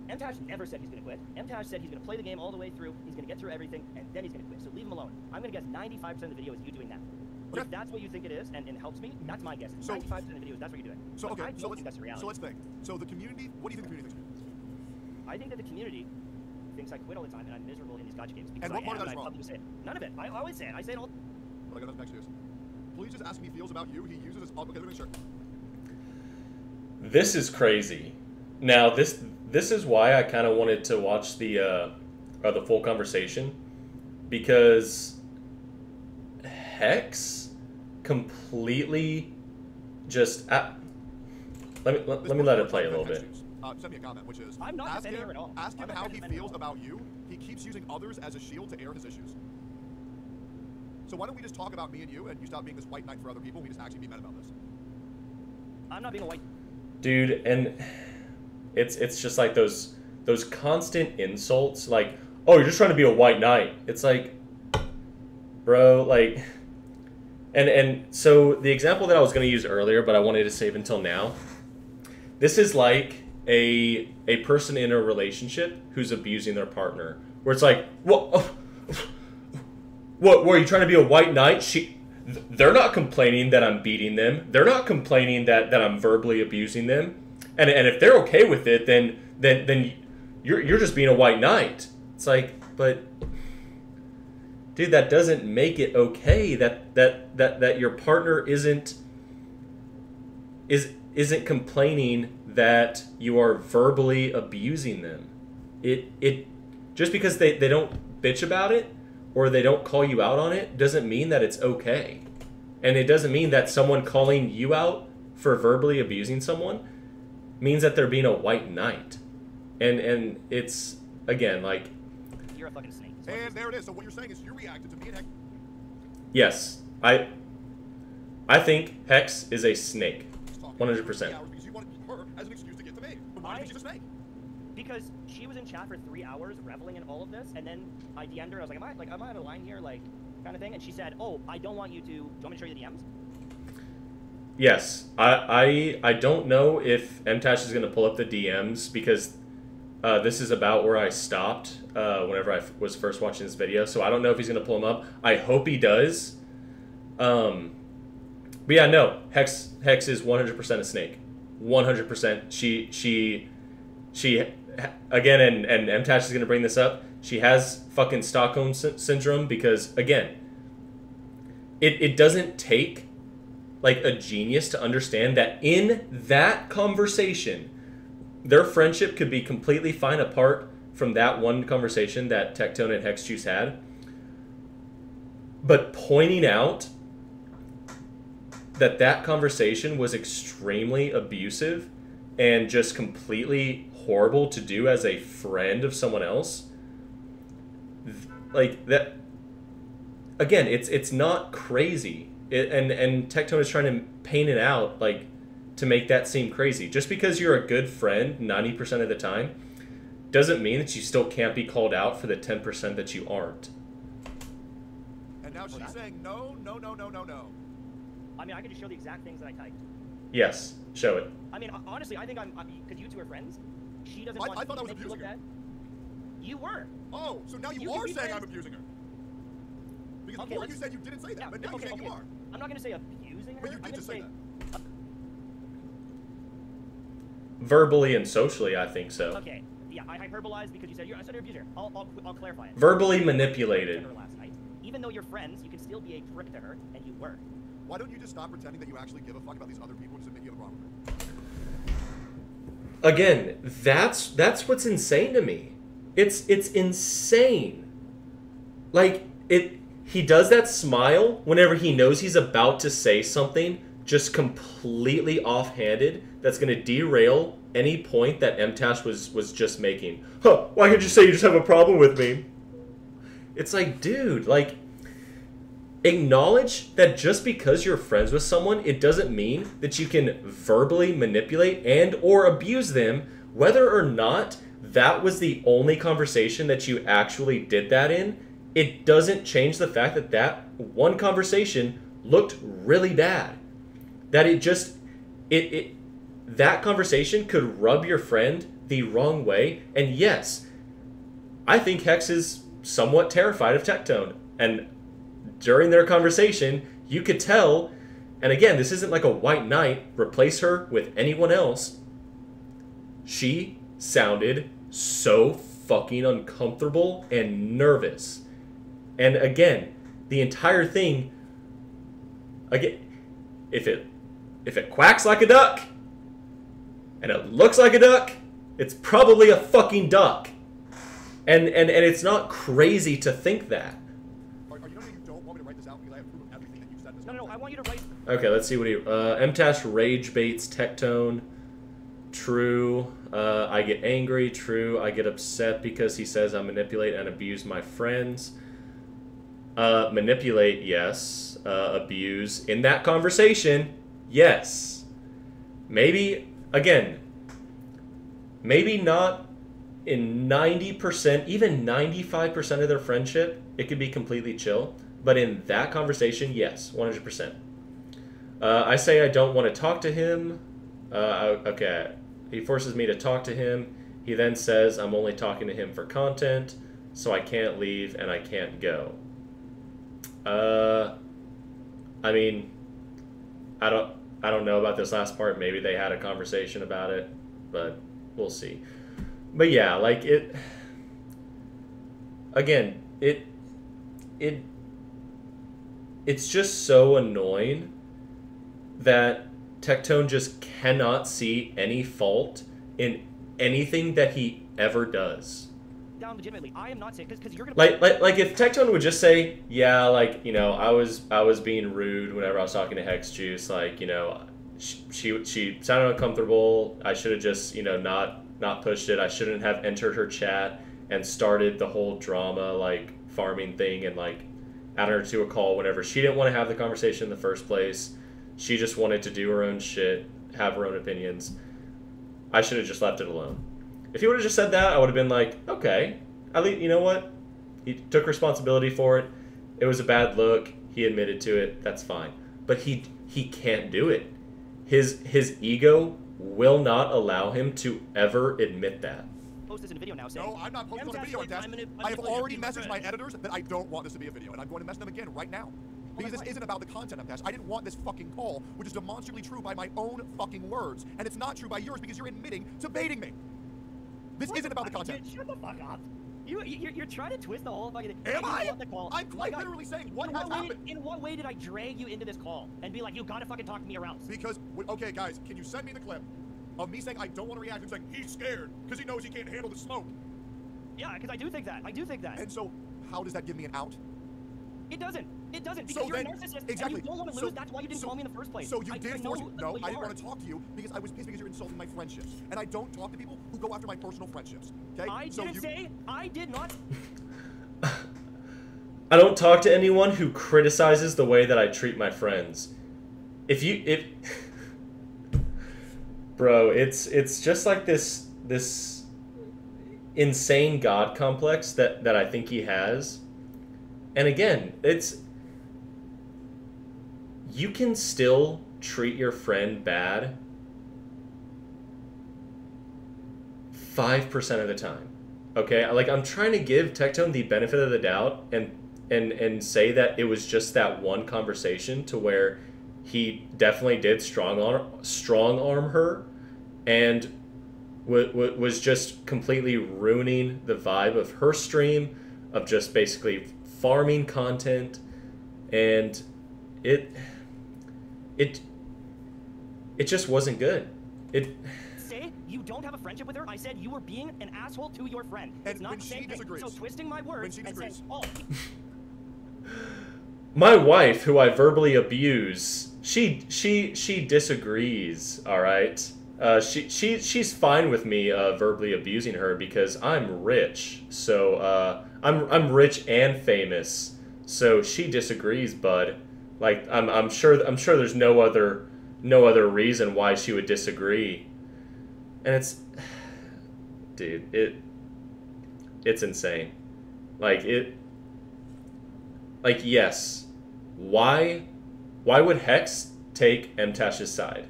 Mtashed never said he's going to quit. Mtashed said he's going to play the game all the way through, he's going to get through everything, and then he's going to quit. So leave him alone. I'm going to guess 95% of the video is you doing that. Okay. If that's what you think it is, and it helps me, that's my guess. So, 95% of the videos, that's what you're doing. So, but okay, I don't think that's the reality. So let's think. So the community, what do you think the community thinks? I think that the community thinks I quit all the time, and I'm miserable in these gacha games. Because And what part of that is I wrong? publicly say it. None of it. I always say it. I say it all. What I got next is, please just ask me he feels about you. He uses his... Okay, let me make sure. This is crazy. Now, this is why I kind of wanted to watch the full conversation, because Hex completely just... let me let it play a little bit. Send me a comment, which is, I'm not defending her at all. Ask him how he feels about you. He keeps using others as a shield to air his issues. So why don't we just talk about me and you stop being this white knight for other people, and we just actually be men about this? I'm not being a white... Dude, and it's just like those constant insults, like, oh, you're just trying to be a white knight. It's like, bro, like, and so the example that I was going to use earlier, but I wanted to save until now, this is like a person in a relationship who's abusing their partner, where it's like, what were you trying to be a white knight? They're not complaining that I'm beating them. They're not complaining that I'm verbally abusing them. And if they're okay with it, then you're just being a white knight. It's like, but dude, that doesn't make it okay that your partner isn't complaining that you are verbally abusing them. It just because they don't bitch about it or they don't call you out on it doesn't mean that it's okay. And it doesn't mean that someone calling you out for verbally abusing someone means that they're being a white knight. And it's, again, like... You're a fucking snake. And there it is. So what you're saying is you reacted to me and Hex. Yes. I think Hex is a snake. 100%. Because you wanted her as an excuse to get to me. But why do you think she's a snake? Because she was in chat for 3 hours reveling in all of this, and then I DM'd her. I was like, am I out of line here? Like, kind of thing. And she said, oh, I don't want you to... Do you want me to show you the DMs? Yes. I don't know if Mtashed is going to pull up the DMs because this is about where I stopped whenever I was first watching this video. So I don't know if he's going to pull them up. I hope he does. But yeah, no. Hex is 100% a snake. 100%. She again, and Mtashed is going to bring this up. She has fucking Stockholm syndrome because, again, it doesn't take like a genius to understand that in that conversation, their friendship could be completely fine apart from that one conversation that Tectone and Hexjuice had. But pointing out that conversation was extremely abusive and just completely horrible to do as a friend of someone else, like that, again, it's not crazy. And Tectone is trying to paint it out like to make that seem crazy. Just because you're a good friend 90% of the time doesn't mean that you still can't be called out for the 10% that you aren't. And now she's saying no. I mean, I could just show the exact things that I typed. Yes, show it. I mean, honestly, I think because you two are friends. She doesn't want I thought I was to make you look abusing her. bad. You were. Oh, so now you You are can be saying friends. I'm abusing her. Because Okay, before you let's- said you didn't say that, Yeah, but now okay, you're saying you are. I'm not gonna say abusing her. But you I'm did gonna just say that. Verbally and socially, I think so. Okay, yeah, I hyperbolized because you said I said you're abuser. I'll clarify it. Verbally manipulated. Her last night. Even though you're friends, you can still be a prick to her, and you were. Why don't you just stop pretending that you actually give a fuck about these other people and just admit you have a problem with her? Again, that's what's insane to me. It's insane. Like he does that smile whenever he knows he's about to say something just completely offhanded that's going to derail any point that Mtashed was just making. Huh, why can't you say you just have a problem with me? It's like, dude, like, acknowledge that just because you're friends with someone, it doesn't mean that you can verbally manipulate and or abuse them, whether or not that was the only conversation that you actually did that in. It doesn't change the fact that that one conversation looked really bad. That that conversation could rub your friend the wrong way. And yes, I think Hex is somewhat terrified of Tectone. And during their conversation, you could tell, and again, this isn't like a white knight, replace her with anyone else. She sounded so fucking uncomfortable and nervous. And again, the entire thing, again, if it quacks like a duck, and it looks like a duck, it's probably a fucking duck. And it's not crazy to think that. Are you telling me you don't want me to write this out because I have proof of everything that you said this No, I want you to write. Okay, let's see what he... Mtashed rage baits Tectone. True. I get angry. True. I get upset because he says I manipulate and abuse my friends. Manipulate, yes. Abuse. In that conversation, yes. Maybe, again, maybe not in 90%, even 95% of their friendship, it could be completely chill. But in that conversation, yes, 100%. I say I don't want to talk to him. Okay. He forces me to talk to him. He then says I'm only talking to him for content, so I can't leave and I can't go. I mean, I don't know about this last part. Maybe they had a conversation about it, but we'll see. But yeah, like it. Again, it's just so annoying that Tectone just cannot see any fault in anything that he ever does. Down legitimately, I am not saying because you're gonna like if Tectone would just say, yeah, like, you know, I was being rude whenever I was talking to Hex Juice, like, you know, she sounded uncomfortable. I should have just, you know, not pushed it. I shouldn't have entered her chat and started the whole drama like farming thing and like added her to a call whenever she didn't want to have the conversation in the first place. She just wanted to do her own shit, have her own opinions. I should have just left it alone. If he would have just said that, I would have been like, okay, at least, you know what? He took responsibility for it. It was a bad look. He admitted to it. That's fine. But he can't do it. His ego will not allow him to ever admit that. Post this in a video now. Saying, No, I'm not posting on a video, Mtashed. I have already messaged my editors that I don't want this to be a video, and I'm going to message them again right now. Because this isn't about the content, Mtashed. I didn't want this fucking call, which is demonstrably true by my own fucking words, and it's not true by yours because you're admitting to baiting me. This isn't about the content. Dude, shut the fuck up. You're trying to twist the whole fucking thing. Am I? The call. I'm quite literally saying what has happened. In what way did I drag you into this call and be like, you gotta fucking talk to me or else? Because, okay, guys, can you send me the clip of me saying I don't want to react and saying he's scared because he knows he can't handle the smoke? Yeah, because I do think that. I do think that. And so, how does that give me an out? It doesn't. It doesn't. Because So you're then, a narcissist exactly. and you don't want to lose. That's why you didn't call me in the first place. So you did force me. No, I didn't are. want to talk to you because I was pissed because you're insulting my friendships. And I don't talk to people who go after my personal friendships. Okay? I did not. I don't talk to anyone who criticizes the way that I treat my friends. Bro, it's just like this insane God complex that I think he has. And again, you can still treat your friend bad 5% of the time. Okay? Like, I'm trying to give Tectone the benefit of the doubt and say that it was just that one conversation to where he definitely did strong arm her and was just completely ruining the vibe of her stream, of just basically farming content, and it just wasn't good. Say you don't have a friendship with her. I said you were being an asshole to your friend. And it's not when the she same thing. disagrees. So twisting my words and saying, oh. My wife, who I verbally abuse, she disagrees. All right, she's fine with me verbally abusing her because I'm rich. So I'm rich and famous. So she disagrees, bud. Like I'm sure there's no other reason why she would disagree. And it's insane. Like yes, why would Hex take Mtash's side?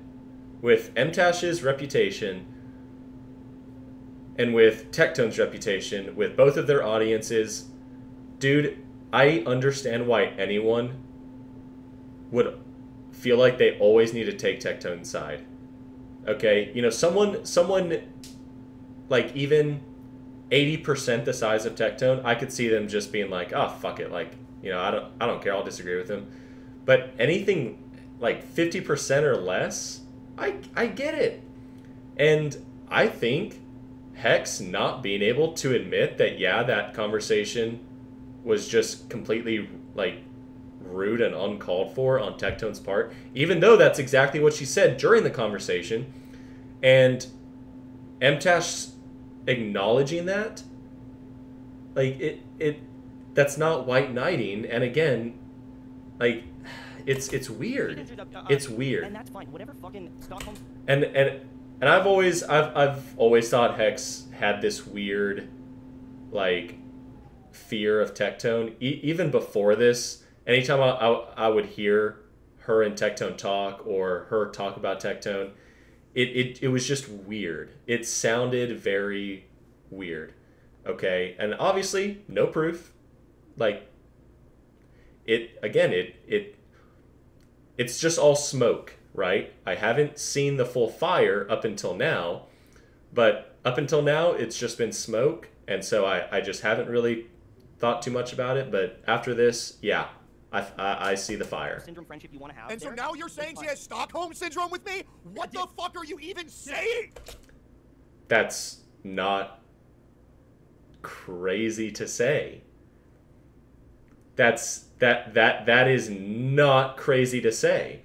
With Mtash's reputation and with Tectone's reputation, with both of their audiences, dude, I understand why anyone would feel like they always need to take Tectone's side. Okay? You know, someone like even 80% the size of Tectone, I could see them just being like, oh, fuck it, like, you know, I don't care, I'll disagree with him. But anything like 50% or less, I get it. And I think Hex not being able to admit that, yeah, that conversation was just completely, like, rude and uncalled for on Tectone's part, even though that's exactly what she said during the conversation, and Mtash acknowledging that, like, that's not white knighting. And again, like, it's weird. It's weird. And that's fine. Whatever fucking Stockholm. And I've always thought Hex had this weird, like, fear of Tectone. Even before this, anytime I would hear her and Tectone talk, or her talk about Tectone, it was just weird. It sounded very weird. Okay, and obviously no proof. Like, it's just all smoke, right? I haven't seen the full fire up until now, but up until now, it's just been smoke, and so I just haven't really thought too much about it. But after this, yeah, I see the fire. Syndrome friendship you want to have. And so now you're saying she has Stockholm Syndrome with me? What the fuck are you even saying? That's not crazy to say. That is not crazy to say.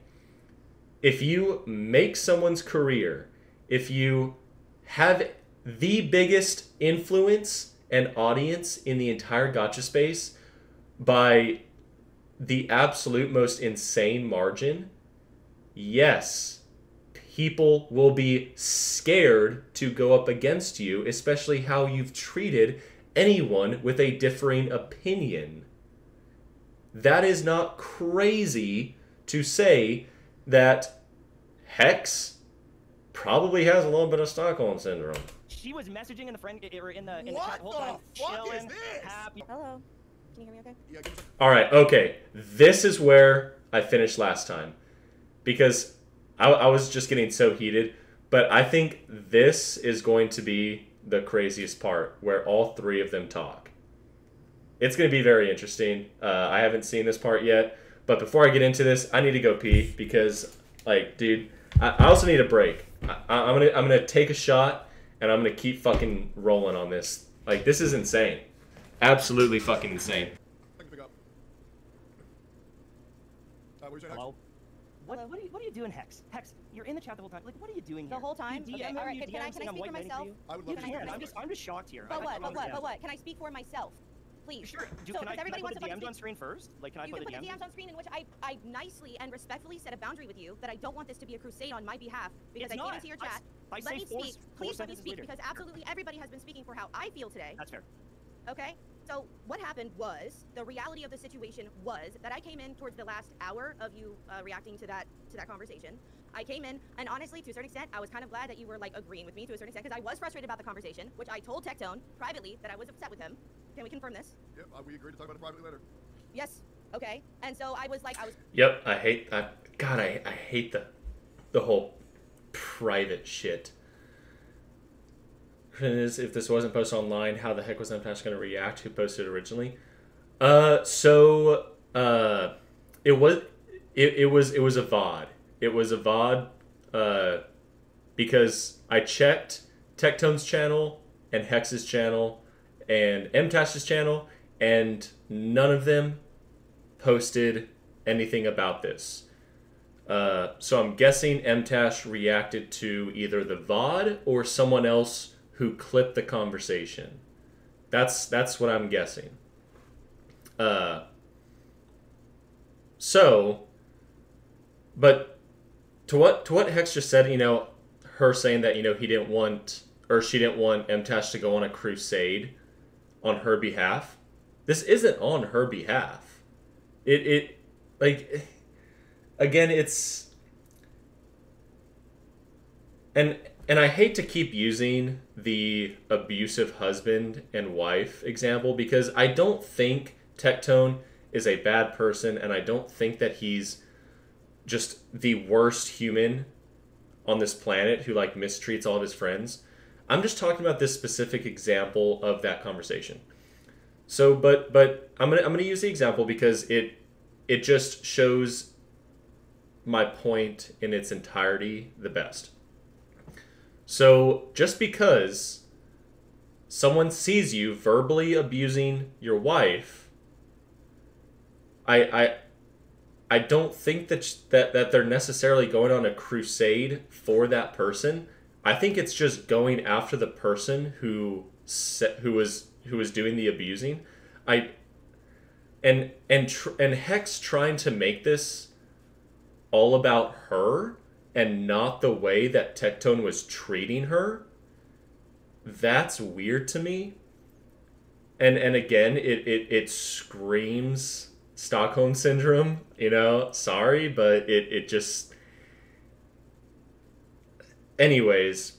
If you make someone's career, if you have the biggest influence and audience in the entire gacha space by the absolute most insane margin, yes, people will be scared to go up against you, especially how you've treated anyone with a differing opinion. That is not crazy to say that Hex probably has a little bit of Stockholm Syndrome. She was messaging in the friend or in the chat What the whole time, the fuck is chilling, this? happy. Hello. Can you hear me okay? Yeah, give me All right, okay. This is where I finished last time. Because I was just getting so heated. But I think this is going to be the craziest part, where all three of them talk. It's going to be very interesting. I haven't seen this part yet. But before I get into this, I need to go pee. Because, like, dude, I also need a break. I'm gonna take a shot, and I'm going to keep fucking rolling on this. Like, this is insane. Absolutely fucking insane. I can pick up. What were you saying? Hello? What are you doing, Hex? Hex, you're in the chat the whole time. Like, what are you doing The here? whole time? You Okay, DM all right, you can I DM saying I'm speak for white knighting myself? you? I would You love can. to. I'm just shocked here. But I what? don't understand. Can I speak for myself? Please. Sure. So, Can I everybody put wants the to DMs speak. on screen first? Like, can I You put can the put the DMs? DMs on screen, in which I nicely and respectfully set a boundary with you that I don't want this to be a crusade on my behalf because It's I came not. into your chat. I Let say me four speak. Please let me sentences speak later. because absolutely everybody has been speaking for how I feel today. That's fair. Okay? So what happened was, the reality of the situation was that I came in towards the last hour of you reacting to that conversation. I came in, and honestly, to a certain extent, I was kind of glad that you were like agreeing with me to a certain extent, because I was frustrated about the conversation, which I told Tectone privately that I was upset with him. Can we confirm this? Yep, we agreed to talk about it privately later. Yes. Okay. And so I was like, Yep, I hate the whole private shit. Is if this wasn't posted online, how the heck was Mtashed going to react? Who posted it originally? It was a VOD. It was a VOD because I checked Tectone's channel and Hex's channel and Mtashed's channel, and none of them posted anything about this. So I'm guessing Mtashed reacted to either the VOD or someone else who clipped the conversation. That's what I'm guessing. But to what Hex just said, her saying that he didn't want, or she didn't want Mtashed to go on a crusade on her behalf. This isn't on her behalf. It like, again, it's, and I hate to keep using the abusive husband and wife example, because I don't think Tectone is a bad person, and I don't think that he's just the worst human on this planet who like mistreats all of his friends. I'm just talking about this specific example of that conversation. So, but I'm gonna use the example because it just shows my point in its entirety the best. So just because someone sees you verbally abusing your wife, I don't think that they're necessarily going on a crusade for that person. I think it's just going after the person who was doing the abusing. And Hex trying to make this all about her and not the way that Tectone was treating her, that's weird to me. And again, it screams Stockholm Syndrome, sorry, but it just... Anyways,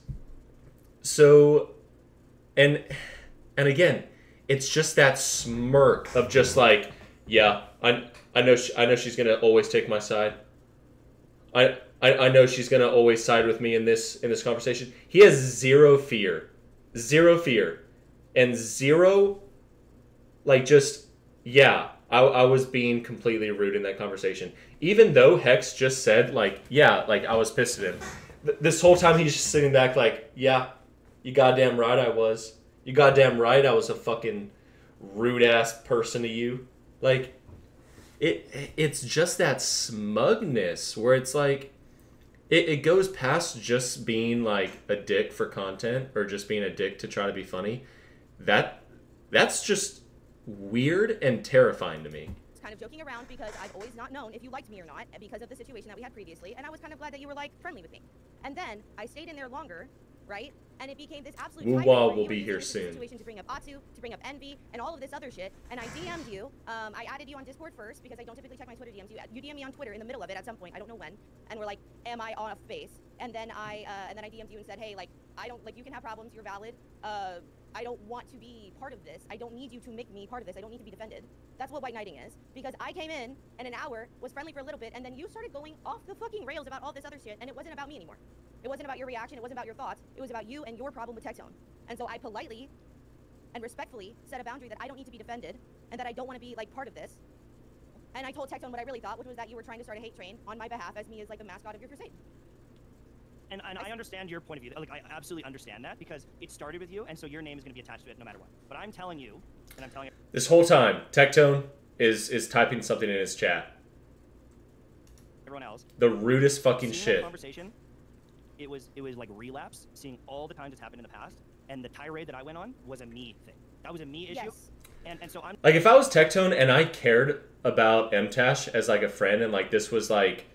so, and again, it's just that smirk of just like, yeah, I know she's gonna always take my side. I know she's gonna always side with me in this conversation. He has zero fear zero fear, and zero, like, just, yeah, I was being completely rude in that conversation. Even though Hex just said, like, yeah, like, I was pissed at him. This whole time he's just sitting back like, yeah, you goddamn right I was. You goddamn right I was a fucking rude-ass person to you. Like, it's just that smugness where it's like, it goes past just being, like, a dick for content or just being a dick to try to be funny. That's just weird and terrifying to me. Kind of joking around because I've always not known if you liked me or not because of the situation that we had previously, and I was kind of glad that you were like friendly with me. And then I stayed in there longer, right? And it became this absolute Woo-wah will be here soon. Situation to bring up Atu, to bring up Envy, and all of this other shit. And I DM'd you. I added you on Discord first because I don't typically check my Twitter DMs. You DM me on Twitter in the middle of it at some point. I don't know when. And we're like, am I off base? And then I DM'd you and said, hey, like, I don't, like, you can have problems. You're valid. I don't want to be part of this. I don't need you to make me part of this. I don't need to be defended. That's what white knighting is. Because I came in and an hour was friendly for a little bit, and then you started going off the fucking rails about all this other shit, and it wasn't about me anymore. It wasn't about your reaction. It wasn't about your thoughts. It was about you and your problem with Tectone. And so I politely and respectfully set a boundary that I don't need to be defended and that I don't want to be, like, part of this. And I told Tectone what I really thought, which was that you were trying to start a hate train on my behalf as me as, like, a mascot of your crusade. And I understand your point of view. Like, I absolutely understand that because it started with you, and so your name is going to be attached to it no matter what. But I'm telling you, and I'm telling you... This whole time, Tectone is typing something in his chat. Everyone else. The rudest fucking shit. Conversation, it was like relapse, seeing all the times it's happened in the past, and the tirade that I went on was a me thing. That was a me issue. Yes. And so I'm... Like, if I was Tectone and I cared about Mtashed as, like, a friend and, like, this was, like,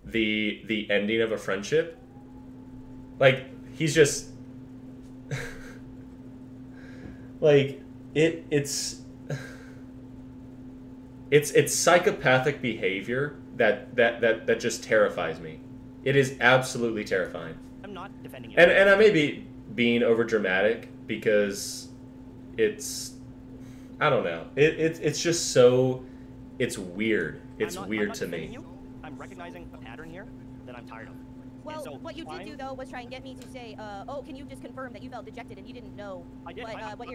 the ending of a friendship... Like, he's just... like, it's psychopathic behavior that just terrifies me. It is absolutely terrifying. I'm not defending you. And I may be being overdramatic because it's... I don't know. It's just so... It's weird. It's weird to me. You. I'm recognizing a pattern here that I'm tired of. Well, so what you did do, though, was try and get me to say, oh, can you just confirm that you felt dejected and you didn't know what your feelings were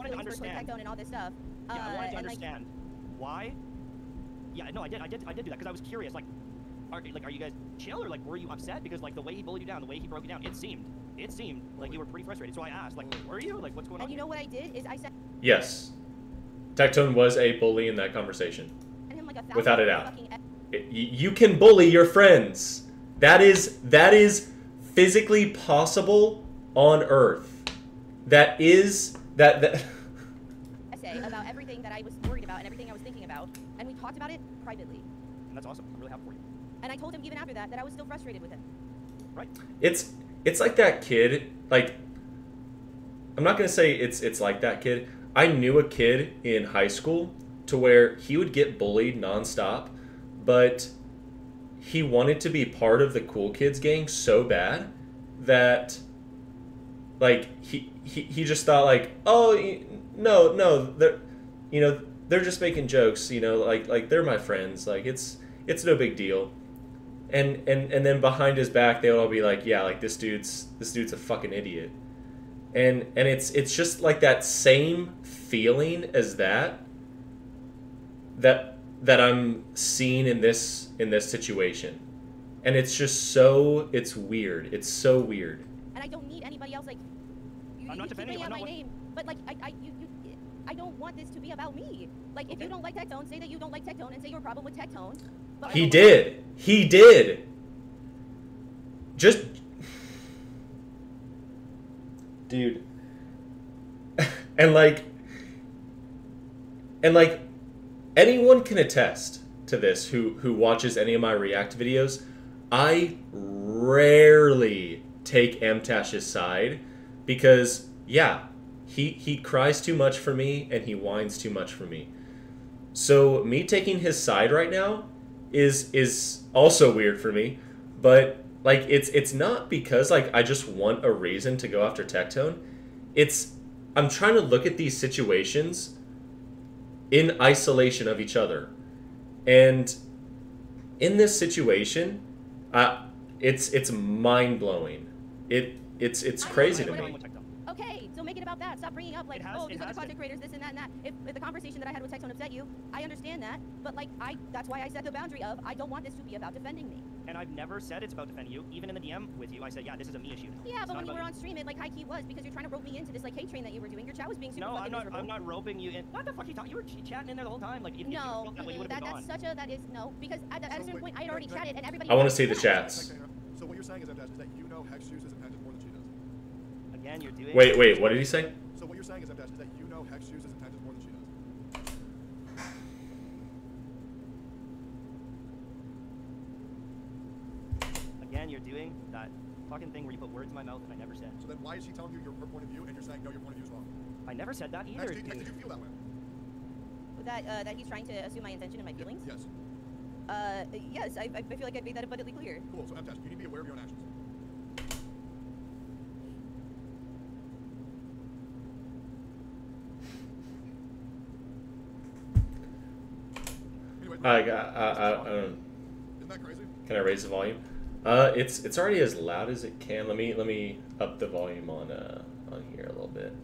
towards Tectone and all this stuff? Yeah, I wanted to understand why. Yeah, no, I did do that because I was curious. Like, are you guys chill or, like, were you upset? Because, like, the way he bullied you down, the way he broke you down, it seemed like you were pretty frustrated. So I asked, like, were you? Like, what's going on? And you know what I did is I said... Yes. Tectone was a bully in that conversation. Him like without a doubt. You can bully your friends. That is physically possible on Earth. That is that. Essay about everything that I was worried about and everything I was thinking about, and we talked about it privately. And that's awesome. I'm really happy for you. And I told him even after that I was still frustrated with him. Right. It's like that kid. Like, I'm not gonna say it's like that kid. I knew a kid in high school to where he would get bullied nonstop, but he wanted to be part of the cool kids gang so bad that, like, he just thought, like, oh, no, they're just making jokes, like they're my friends, like it's no big deal, and then behind his back they would all be like, yeah, like this dude's a fucking idiot, and it's just like that same feeling as that I'm seeing in this situation, and it's just it's weird. It's so weird. And I don't need anybody else, like, I'm not defending my name, but, like, I don't want this to be about me. Like, if you don't like Tectone, say that you don't like Tectone and say your problem with Tectone. But he did. Just, dude, and like. Anyone can attest to this who watches any of my React videos. I rarely take Mtashed's side because, yeah, he cries too much for me and he whines too much for me. So me taking his side right now is also weird for me. But, like, it's not because, like, I just want a reason to go after Tectone. I'm trying to look at these situations in isolation of each other, and in this situation, it's mind blowing. It's crazy to me. Okay, so make it about that. Stop bringing up like, oh, these other content creators, this and that and that. If the conversation that I had with Tectone upset you, I understand that. But like, that's why I set the boundary of I don't want this to be about defending me. And I've never said it's about defending you. Even in the DM with you, I said, yeah, this is a me issue. Yeah, but when you were on stream, it like high key was because you're trying to rope me into this like hate train that you were doing. Your chat was being super fucking miserable. I'm not roping you in. What the fuck are you talking? You were chatting in there the whole time. Like, if you felt that way, you would have been gone. That's such a because at a certain point I had already chatted and everybody. I want to see the chats. So what you're saying is that you know Hex uses Impended more than she does. Again, you're doing. Wait, what did he say? So what you're saying is that you know Hex uses Impended more than she does. Again, you're doing that fucking thing where you put words in my mouth that I never said. So then why is she telling you her point of view and you're saying no, your point of view is wrong? I never said that either. Hex, did you feel that way? That he's trying to assume my intention and my feelings? Yes. Yes, I feel like I made that abundantly clear. Cool, so Mtashed, you need to be aware of your own actions. Anyway, isn't that crazy? Can I raise the volume? It's already as loud as it can. Let me up the volume on here a little bit.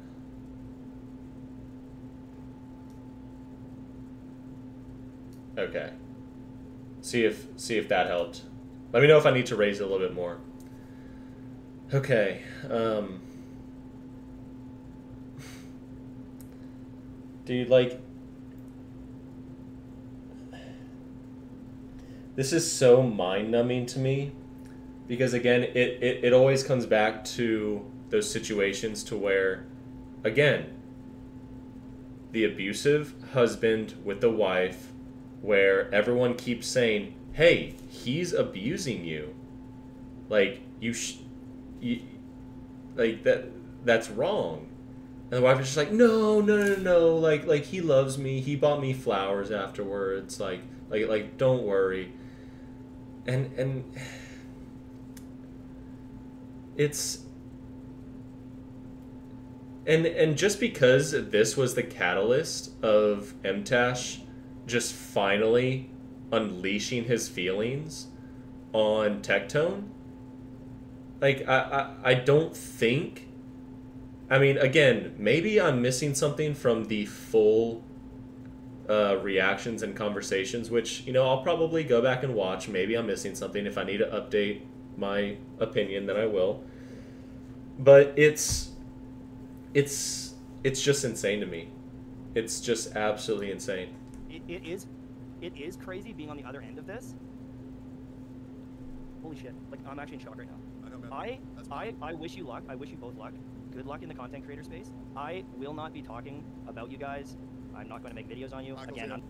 Okay. See if that helped. Let me know if I need to raise it a little bit more. Okay. Dude, like, this is so mind-numbing to me because, again, it always comes back to those situations to where, again, the abusive husband with the wife, where everyone keeps saying, hey, he's abusing you. Like, like, that's wrong. And the wife is just like, no, like, he loves me. He bought me flowers afterwards. Like, don't worry. And it's... And just because this was the catalyst of Mtashed just finally unleashing his feelings on Tectone, like, I don't think... I mean, again, maybe I'm missing something from the full reactions and conversations, which, you know, I'll probably go back and watch. Maybe I'm missing something. If I need to update my opinion, then I will. But it's just insane to me. It's just absolutely insane. It is crazy being on the other end of this. Holy shit! Like, I'm actually in shock right now. I know, man. I wish you luck. I wish you both luck. Good luck in the content creator space. I will not be talking about you guys. I'm not going to make videos on you again.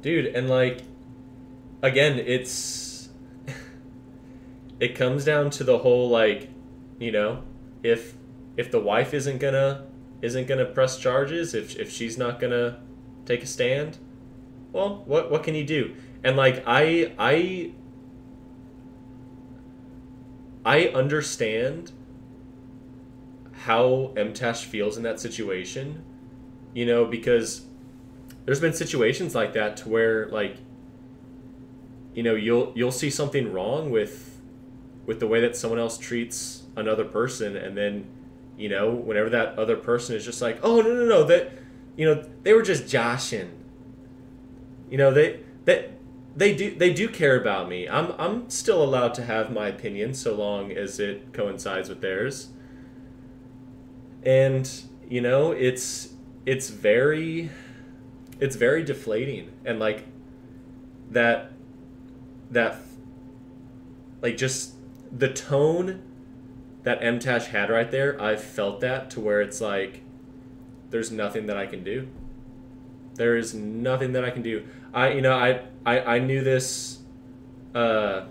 Dude, and like, again, it comes down to the whole, like, you know, if the wife isn't gonna press charges, if she's not gonna take a stand, well, what can you do? And like, I understand how Mtashed feels in that situation, you know, because there's been situations like that to where, like, you know, you'll see something wrong with the way that someone else treats another person, and then, you know, whenever that other person is just like, oh, no, that, you know, they were just joshing, you know, they do care about me. I'm still allowed to have my opinion so long as it coincides with theirs. And, you know, it's very deflating. And like that like, just the tone that Mtashed had right there, I felt that to where it's like, there's nothing that I can do. There is nothing that I can do. I knew this, you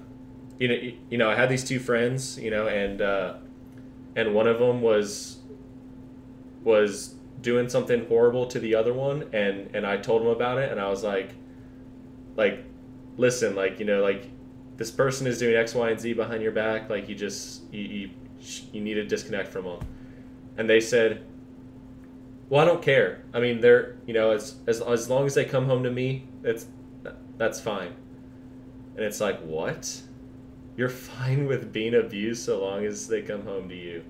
know, I had these two friends, you know, and one of them was doing something horrible to the other one, and I told him about it, and I was like, listen, like, you know, like, this person is doing X, Y, and Z behind your back, like, you need to disconnect from them. And they said, well, I don't care. I mean, they're, you know, as long as they come home to me, that's fine. And it's like, what? You're fine with being abused so long as they come home to you.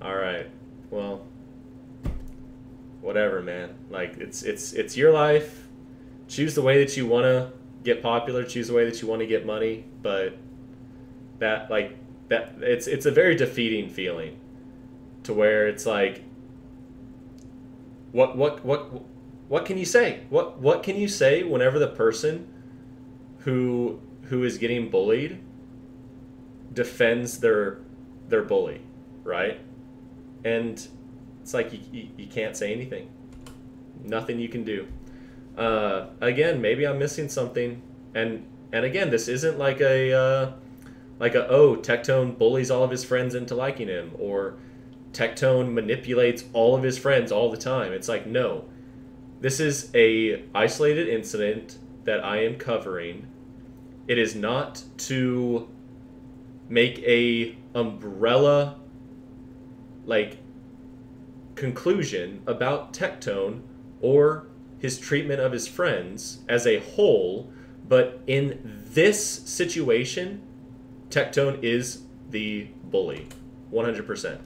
Alright. Well, whatever, man. Like, it's your life. Choose the way that you want to get popular. Choose the way that you want to get money. But it's a very defeating feeling, to where it's like, what can you say? What can you say whenever the person who is getting bullied defends their bully, right? And it's like you can't say anything. Nothing you can do. Again, maybe I'm missing something, and again, this isn't like oh, Tectone bullies all of his friends into liking him, or Tectone manipulates all of his friends all the time. It's like, no, this is a isolated incident that I am covering. It is not to make a umbrella like conclusion about Tectone or his treatment of his friends as a whole, but in this situation, Tectone is the bully, 100%.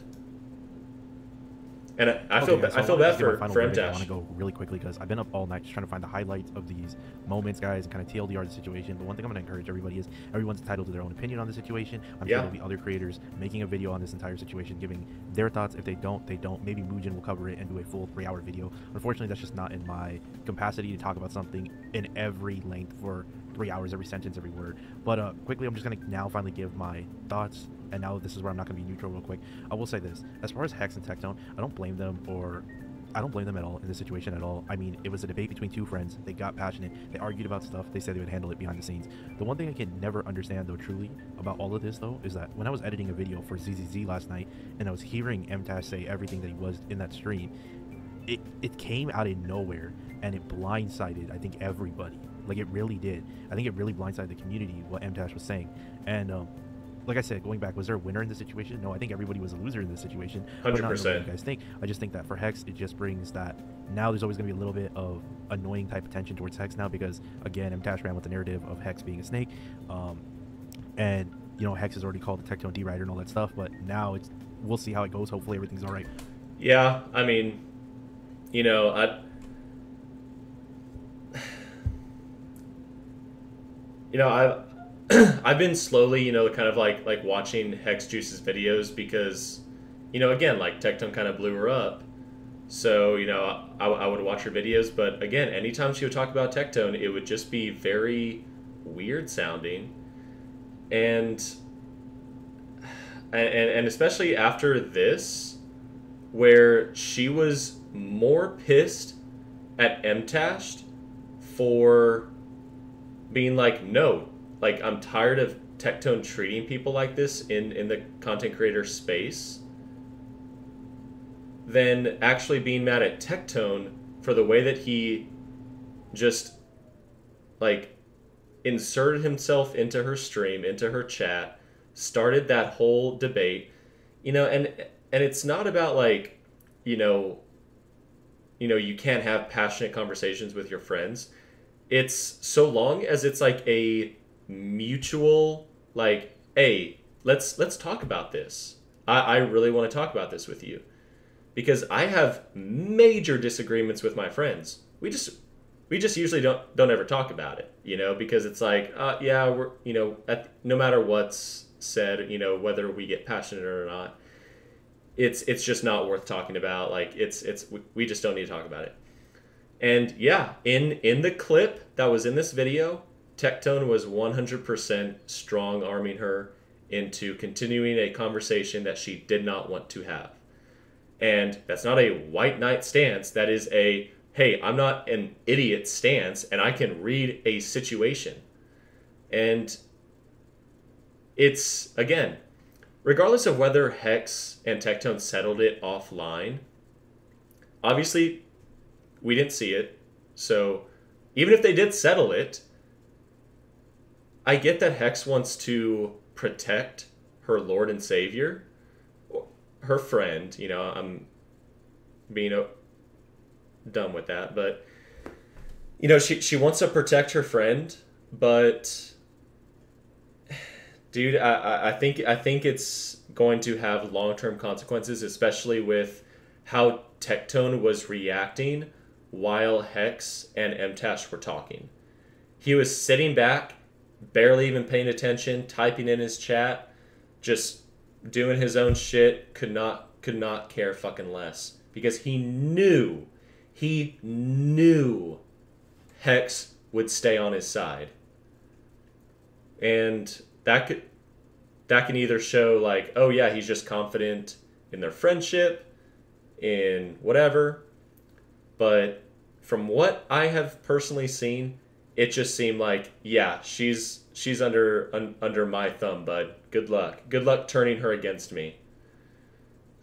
And I feel bad for Mtashed. I want Mtashed. to go really quickly because I've been up all night just trying to find the highlights of these moments, guys, and kind of TLDR the situation. But one thing I'm going to encourage everybody is everyone's entitled to their own opinion on the situation. I'm sure there'll be other creators making a video on this entire situation, giving their thoughts. If they don't, they don't. Maybe Mugen will cover it and do a full 3-hour video. Unfortunately, that's just not in my capacity to talk about something in every length for 3 hours, every sentence, every word. But quickly, I'm just going to now finally give my thoughts. And now this is where I'm not going to be neutral real quick. I will say this. As far as Hex and Tectone, I don't blame them at all in this situation at all. I mean, it was a debate between two friends. They got passionate. They argued about stuff. They said they would handle it behind the scenes. The one thing I can never understand, though, truly, about all of this, though, is that when I was editing a video for ZZZ last night, and I was hearing Mtashed say everything that he was in that stream, it came out of nowhere, and it blindsided, I think, everybody. Like, it really did. I think it really blindsided the community, what Mtashed was saying. And, like I said, going back, was there a winner in this situation? No, I think everybody was a loser in this situation. 100%. What you guys think? I just think that for Hex, it just brings that. Now there's always going to be a little bit of annoying type of tension towards Hex now because, again, Mtashed ran with the narrative of Hex being a snake. And, you know, Hex has already called the Tectone D-Rider and all that stuff. But now we'll see how it goes. Hopefully everything's all right. Yeah, I mean, you know, I've been slowly, you know, kind of like watching Hex Juice's videos because, you know, again, like Tectone kind of blew her up. So, you know, I would watch her videos. But again, anytime she would talk about Tectone, it would just be very weird sounding. And especially after this, where she was more pissed at Mtashed for being like, no, like, I'm tired of Tectone treating people like this in the content creator space, than actually being mad at Tectone for the way that he just, like, inserted himself into her stream, into her chat, started that whole debate, you know, and it's not about, like, you know, you can't have passionate conversations with your friends. It's so long as it's like a mutual, like, hey, let's talk about this. I really want to talk about this with you because I have major disagreements with my friends. We just usually don't ever talk about it, you know, because it's like, yeah, we're, you know, no matter what's said, you know, whether we get passionate or not, it's just not worth talking about. Like, we just don't need to talk about it. And yeah, in the clip that was in this video, Tectone was 100% strong-arming her into continuing a conversation that she did not want to have. And that's not a white knight stance. That is a, hey, I'm not an idiot stance, and I can read a situation. And it's, again, regardless of whether Hex and Tectone settled it offline, obviously, we didn't see it. So even if they did settle it, I get that Hex wants to protect her Lord and Savior, her friend. You know, I'm being dumb with that, but, you know, she wants to protect her friend, but Dude, I think it's going to have long-term consequences, especially with how Tectone was reacting while Hex and Mtashed were talking. He was sitting back, barely even paying attention, typing in his chat, just doing his own shit, could not care fucking less. Because he knew Hex would stay on his side. And that can either show like, oh yeah, he's just confident in their friendship, in whatever. But from what I have personally seen, it just seemed like, yeah, she's under my thumb, bud. Good luck turning her against me.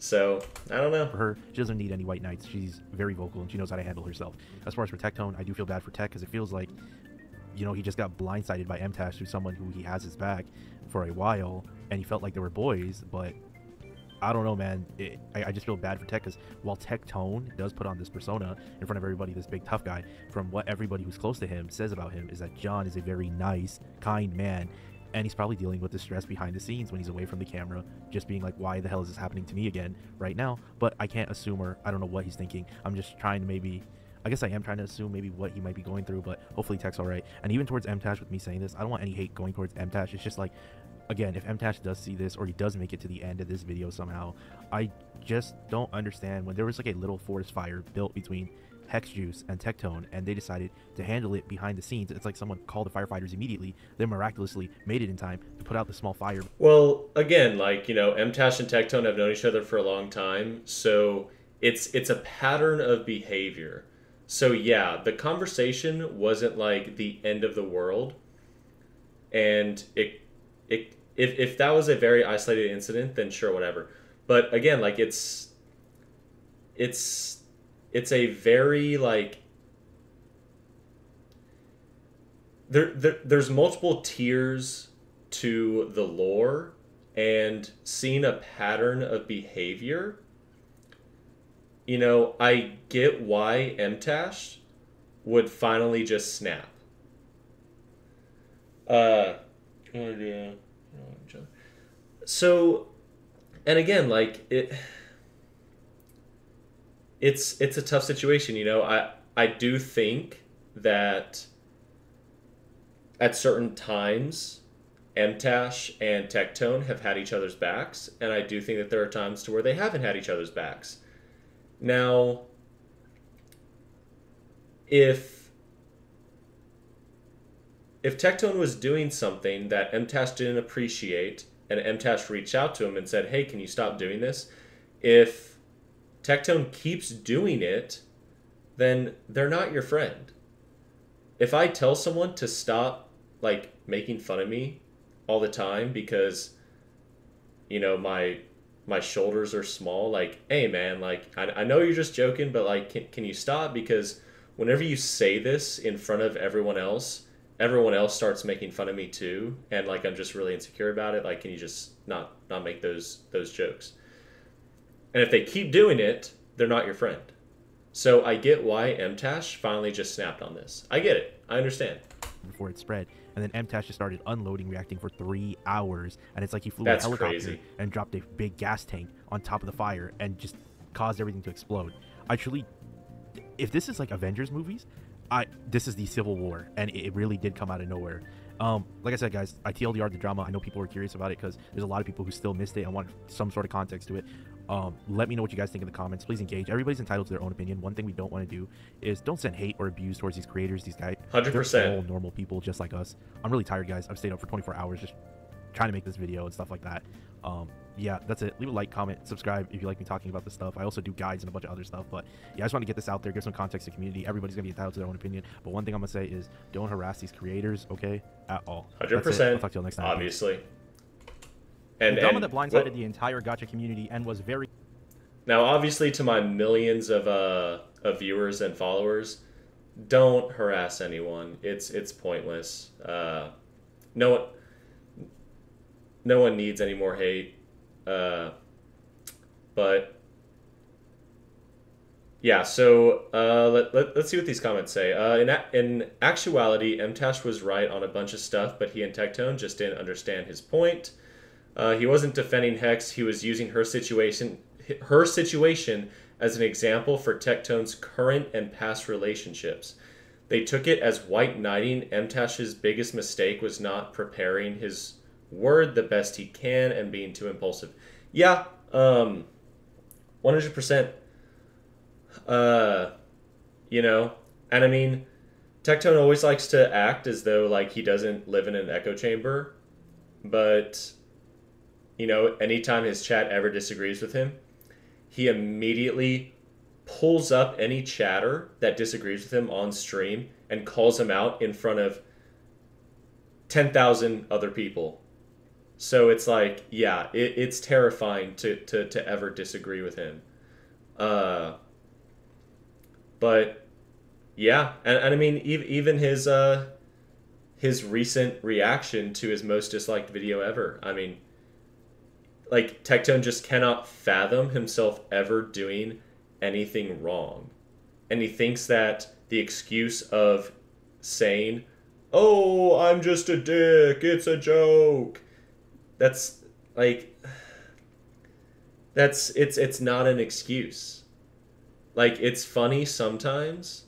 So I don't know. For her, she doesn't need any white knights. She's very vocal and she knows how to handle herself. As far as for Tectone, I do feel bad for Tech because it feels like, you know, he just got blindsided by Mtashed, who's someone who he has his back for a while, and he felt like they were boys, but I don't know, man. I just feel bad for Tech because while Tectone does put on this persona in front of everybody, this big tough guy, from what everybody who's close to him says about him is that John is a very nice, kind man, and he's probably dealing with the stress behind the scenes when he's away from the camera, just being like, why the hell is this happening to me again right now? But I can't assume, or I don't know what he's thinking. I'm just trying to I guess I am trying to assume maybe what he might be going through, but hopefully Tech's alright. And even towards Mtashed, with me saying this, I don't want any hate going towards Mtashed. It's just like, again, if Mtashed does see this, or he does make it to the end of this video somehow, I just don't understand when there was like a little forest fire built between Hex Juice and Tectone, and they decided to handle it behind the scenes. It's like someone called the firefighters immediately. They miraculously made it in time to put out the small fire. Well, again, like, you know, Mtashed and Tectone have known each other for a long time, so it's a pattern of behavior. So yeah, the conversation wasn't like the end of the world, and if that was a very isolated incident, then sure, whatever. But again, like it's a very like there's multiple tiers to the lore, and seeing a pattern of behavior. You know, I get why Mtashed would finally just snap. So, and again, like it's a tough situation. You know, I do think that at certain times, Mtashed and Tectone have had each other's backs, and I do think that there are times to where they haven't had each other's backs. Now, if Tectone was doing something that Mtashed didn't appreciate, and Mtashed reached out to him and said, hey, can you stop doing this? If Tectone keeps doing it, then they're not your friend. If I tell someone to stop, like, making fun of me all the time because, you know, my shoulders are small, like, hey man, like, I know you're just joking, but like, can you stop? Because whenever you say this in front of everyone else starts making fun of me too, and like, I'm just really insecure about it. Like, can you just not make those jokes? And if they keep doing it, they're not your friend. So I get why Mtashed finally just snapped on this. I get it. I understand. Before it spread, and then Mtashed just started unloading, reacting for 3 hours, and it's like he flew a helicopter crazy. And dropped a big gas tank on top of the fire and just caused everything to explode. I truly, if this is like Avengers movies, this is the Civil War, and it really did come out of nowhere. Like I said, guys, I TLDR'd the drama. I know people were curious about it because there's a lot of people who still missed it and want some sort of context to it. Let me know what you guys think in the comments. Please engage. Everybody's entitled to their own opinion. One thing we don't want to do is don't send hate or abuse towards these creators, these guys. 100%. They're all normal people just like us. I'm really tired, guys. I've stayed up for 24 hours just trying to make this video and stuff like that. Yeah, that's it. Leave a like, comment, subscribe if you like me talking about this stuff. I also do guides and a bunch of other stuff, but yeah, I just want to get this out there, give some context to the community. Everybody's gonna be entitled to their own opinion, but one thing I'm gonna say is don't harass these creators, okay, at all. 100%. I'll talk to you next time. Obviously. And the drama that blindsided the entire gacha community and was very... Now, obviously, to my millions of viewers and followers, don't harass anyone. It's pointless. No one needs any more hate. But yeah. Yeah, so let's see what these comments say. In actuality, Mtashed was right on a bunch of stuff, but he and Tectone just didn't understand his point. He wasn't defending Hex. He was using her situation as an example for Tectone's current and past relationships. They took it as white knighting. Mtash's biggest mistake was not preparing his word the best he can and being too impulsive. Yeah, 100%. You know, and I mean, Tectone always likes to act as though like he doesn't live in an echo chamber, but you know, anytime his chat ever disagrees with him, he immediately pulls up any chatter that disagrees with him on stream and calls him out in front of 10,000 other people. So it's like, yeah, it's terrifying to ever disagree with him. But yeah, and I mean, even his recent reaction to his most disliked video ever. I mean, like, Tectone just cannot fathom himself ever doing anything wrong. And he thinks that the excuse of saying, "Oh, I'm just a dick, it's a joke," that's like, it's not an excuse. Like, it's funny sometimes.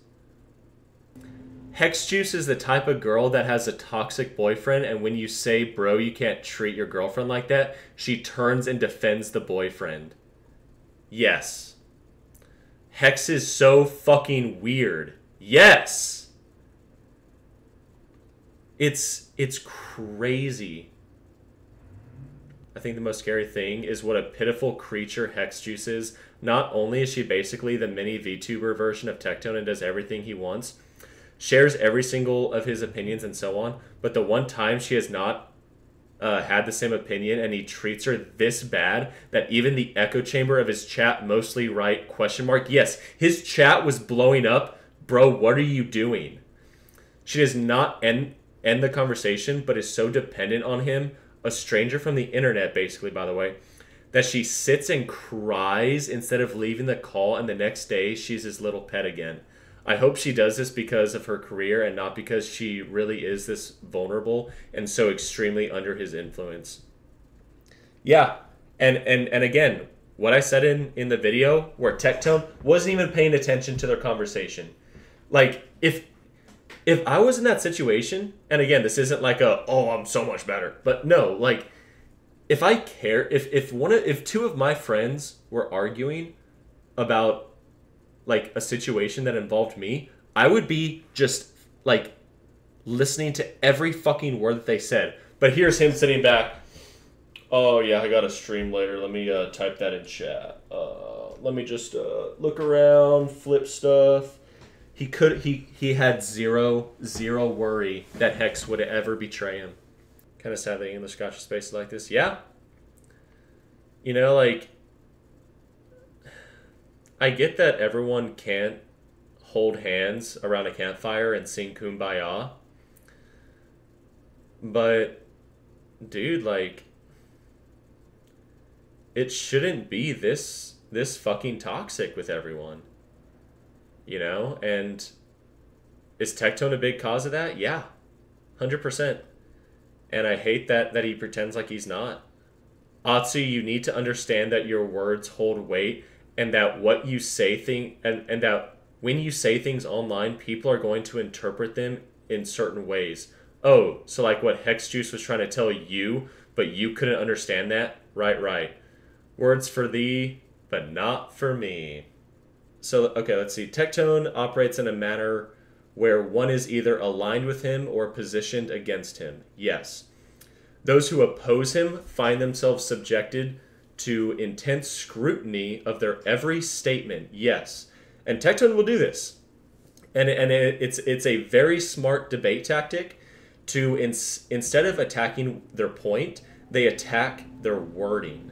Hex Juice is the type of girl that has a toxic boyfriend, and when you say, "Bro, you can't treat your girlfriend like that," she turns and defends the boyfriend. Yes. Hex is so fucking weird. Yes. It's crazy. I think the most scary thing is what a pitiful creature Hex Juice is. Not only is she basically the mini VTuber version of Tectone and does everything he wants, shares every single of his opinions and so on, but the one time she has not had the same opinion and he treats her this bad that even the echo chamber of his chat, mostly right, ? Yes, his chat was blowing up. Bro, what are you doing? She does not end the conversation, but is so dependent on him, a stranger from the internet, basically, by the way, that she sits and cries instead of leaving the call, and the next day she's his little pet again. I hope she does this because of her career and not because she really is this vulnerable and so extremely under his influence. Yeah, and again, what I said in the video where Tectone wasn't even paying attention to their conversation. Like, if I was in that situation, and again, this isn't like oh, I'm so much better, but no, like, if I care, if two of my friends were arguing about like a situation that involved me, I would be just like listening to every fucking word that they said. But here's him sitting back. "Oh yeah, I gotta stream later. Let me type that in chat. Let me just look around, flip stuff." He had zero worry that Hex would ever betray him. Kind of sad that English gacha space is like this. Yeah. You know, like, I get that everyone can't hold hands around a campfire and sing Kumbaya. But, dude, like, it shouldn't be this fucking toxic with everyone. You know? And is Tectone a big cause of that? Yeah. 100%. And I hate that he pretends like he's not. Atsu, you need to understand that your words hold weight, and that what you say and that when you say things online, people are going to interpret them in certain ways. Oh, so like what Hex Juice was trying to tell you, but you couldn't understand that? Right. Words for thee, but not for me. So, okay, let's see. Tectone operates in a manner where one is either aligned with him or positioned against him. Yes. Those who oppose him find themselves subjected to intense scrutiny of their every statement. Yes. And Tectone will do this. And it's a very smart debate tactic to, instead of attacking their point, they attack their wording.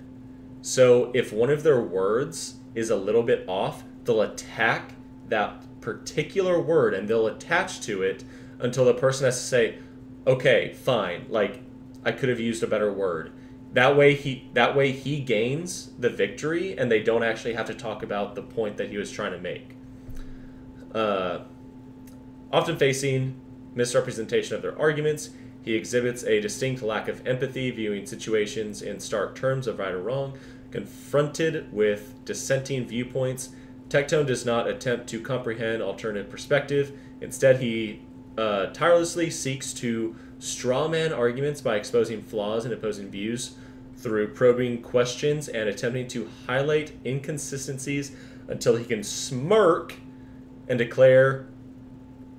So if one of their words is a little bit off, they'll attack that particular word and they'll attach to it until the person has to say, "Okay, fine, like, I could have used a better word." That way he gains the victory and they don't actually have to talk about the point that he was trying to make. Often facing misrepresentation of their arguments, he exhibits a distinct lack of empathy, viewing situations in stark terms of right or wrong. Confronted with dissenting viewpoints, Tectone does not attempt to comprehend alternative perspective. Instead, he tirelessly seeks to strawman arguments by exposing flaws in opposing views through probing questions and attempting to highlight inconsistencies until he can smirk and declare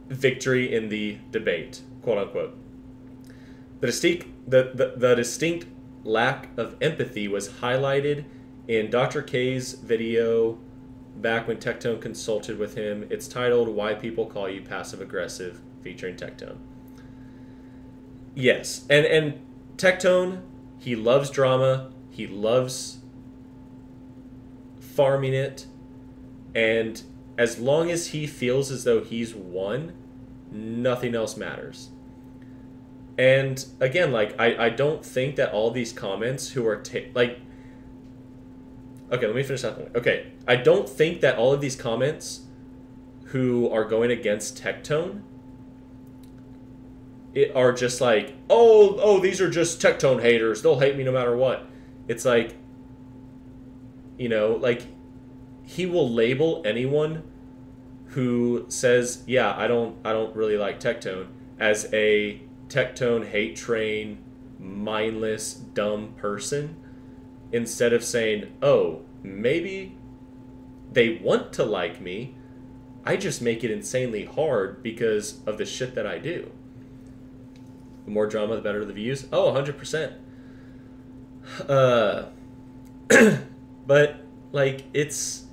victory in the debate, quote unquote. The distinct lack of empathy was highlighted in Dr. K's video back when Tectone consulted with him. It's titled "Why People Call You Passive Aggressive," featuring Tectone. Yes, and Tectone, he loves drama, he loves farming it, and as long as he feels as though he's won, nothing else matters. And again, like, I don't think that all these comments who are like, okay, let me finish that point. Okay, I don't think that all of these comments who are going against Tectone are just like, oh, these are just Tectone haters. They'll hate me no matter what. It's like, you know, like, he will label anyone who says, yeah, I don't really like Tectone, as a Tectone hate train, mindless, dumb person, instead of saying, oh, maybe they want to like me, I just make it insanely hard because of the shit that I do. The more drama, the better the views. Oh, 100%. But, like, it's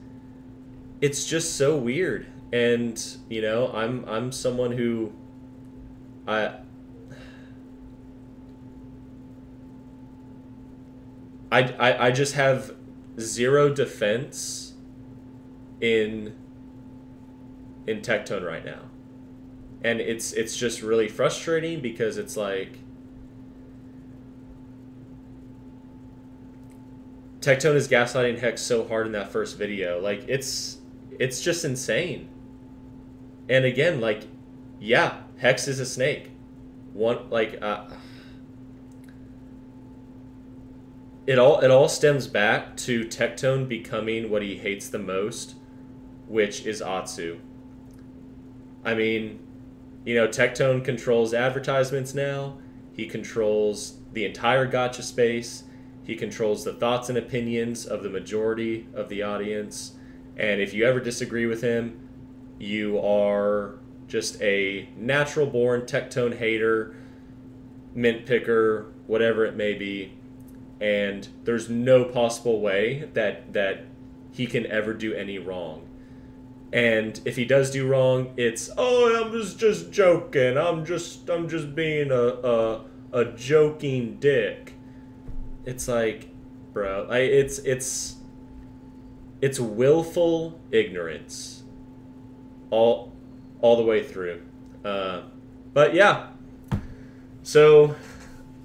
just so weird. And, you know, I'm someone who I just have zero defense in Tectone right now. And it's just really frustrating because it's like, Tectone is gaslighting Hex so hard in that first video. Like, it's just insane. And again, like, yeah, Hex is a snake. It all stems back to Tectone becoming what he hates the most, which is Atsu. I mean, you know, Tectone controls advertisements now. He controls the entire gacha space. He controls the thoughts and opinions of the majority of the audience. And if you ever disagree with him, you are just a natural-born Tectone hater, mint picker, whatever it may be. And there's no possible way that he can ever do any wrong. And if he does do wrong, it's, oh, I'm just joking. I'm just being a joking dick. It's like, bro, it's willful ignorance, all the way through. But yeah, so,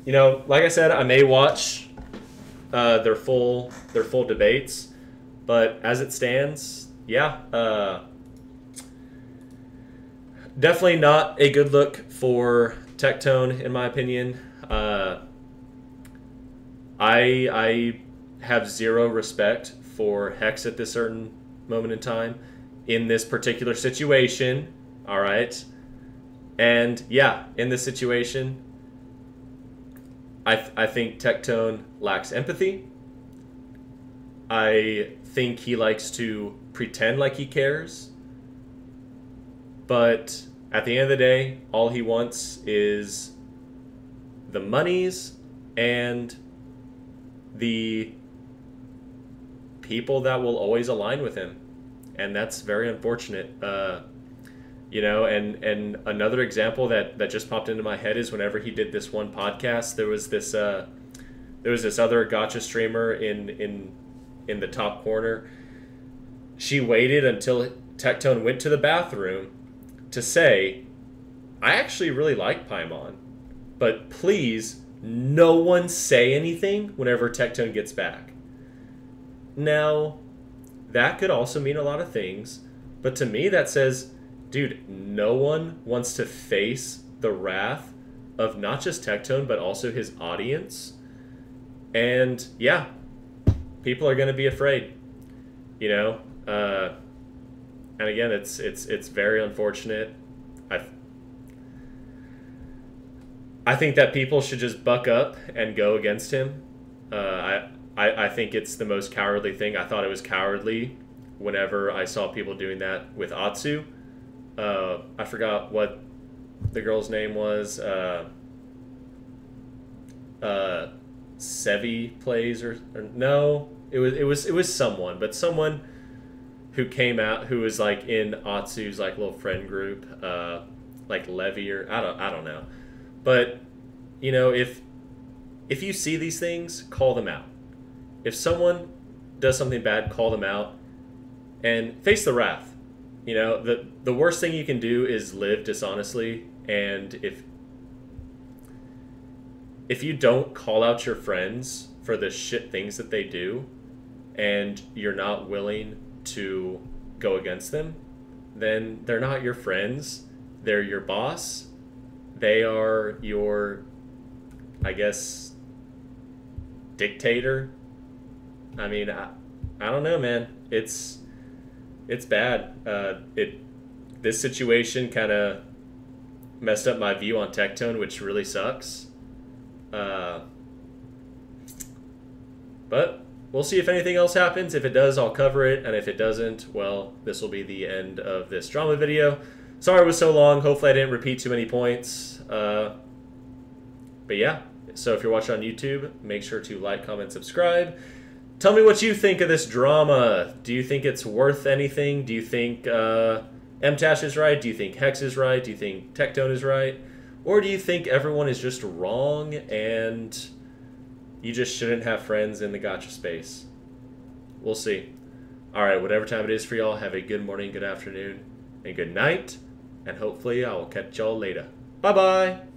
you know, like I said, I may watch their full debates, but as it stands, yeah, definitely not a good look for Tectone, in my opinion. I have zero respect for Hex at this certain moment in time in this particular situation. All right. And yeah, in this situation, I think Tectone lacks empathy. I think he likes to pretend like he cares. But at the end of the day, all he wants is the monies and the people that will always align with him. And that's very unfortunate. You know, and another example that just popped into my head is whenever he did this one podcast, there was this other gacha streamer in the top corner. She waited until Tectone went to the bathroom to say, I actually really like Paimon, but please, no one say anything whenever Tectone gets back. Now, that could also mean a lot of things, but to me that says, dude, no one wants to face the wrath of not just Tectone, but also his audience. And yeah, people are going to be afraid, you know? And again, it's very unfortunate. I think that people should just buck up and go against him. I think it's the most cowardly thing. I thought it was cowardly whenever I saw people doing that with Atsu. I forgot what the girl's name was. Sevy plays or no, it was someone, but someone who came out who was like in Atsu's like little friend group, like Levy or I don't know. But you know, if you see these things, call them out. If someone does something bad, call them out and face the wrath. You know, the worst thing you can do is live dishonestly, and if you don't call out your friends for the shit things that they do, and you're not willing to go against them, then they're not your friends. They're your boss. They are your, I guess, dictator. I mean, I don't know, man. It's bad. This situation kind of messed up my view on Tectone, which really sucks. But we'll see if anything else happens. If it does, I'll cover it, and if it doesn't, well, this will be the end of this drama video. Sorry it was so long. Hopefully I didn't repeat too many points. But yeah, so if you're watching on YouTube, make sure to like, comment, subscribe. Tell me what you think of this drama. Do you think it's worth anything? Do you think Mtashed is right? Do you think Hex is right? Do you think Tectone is right? Or do you think everyone is just wrong and you just shouldn't have friends in the gacha space? We'll see. Alright, whatever time it is for y'all, have a good morning, good afternoon, and good night. And hopefully I will catch y'all later. Bye-bye.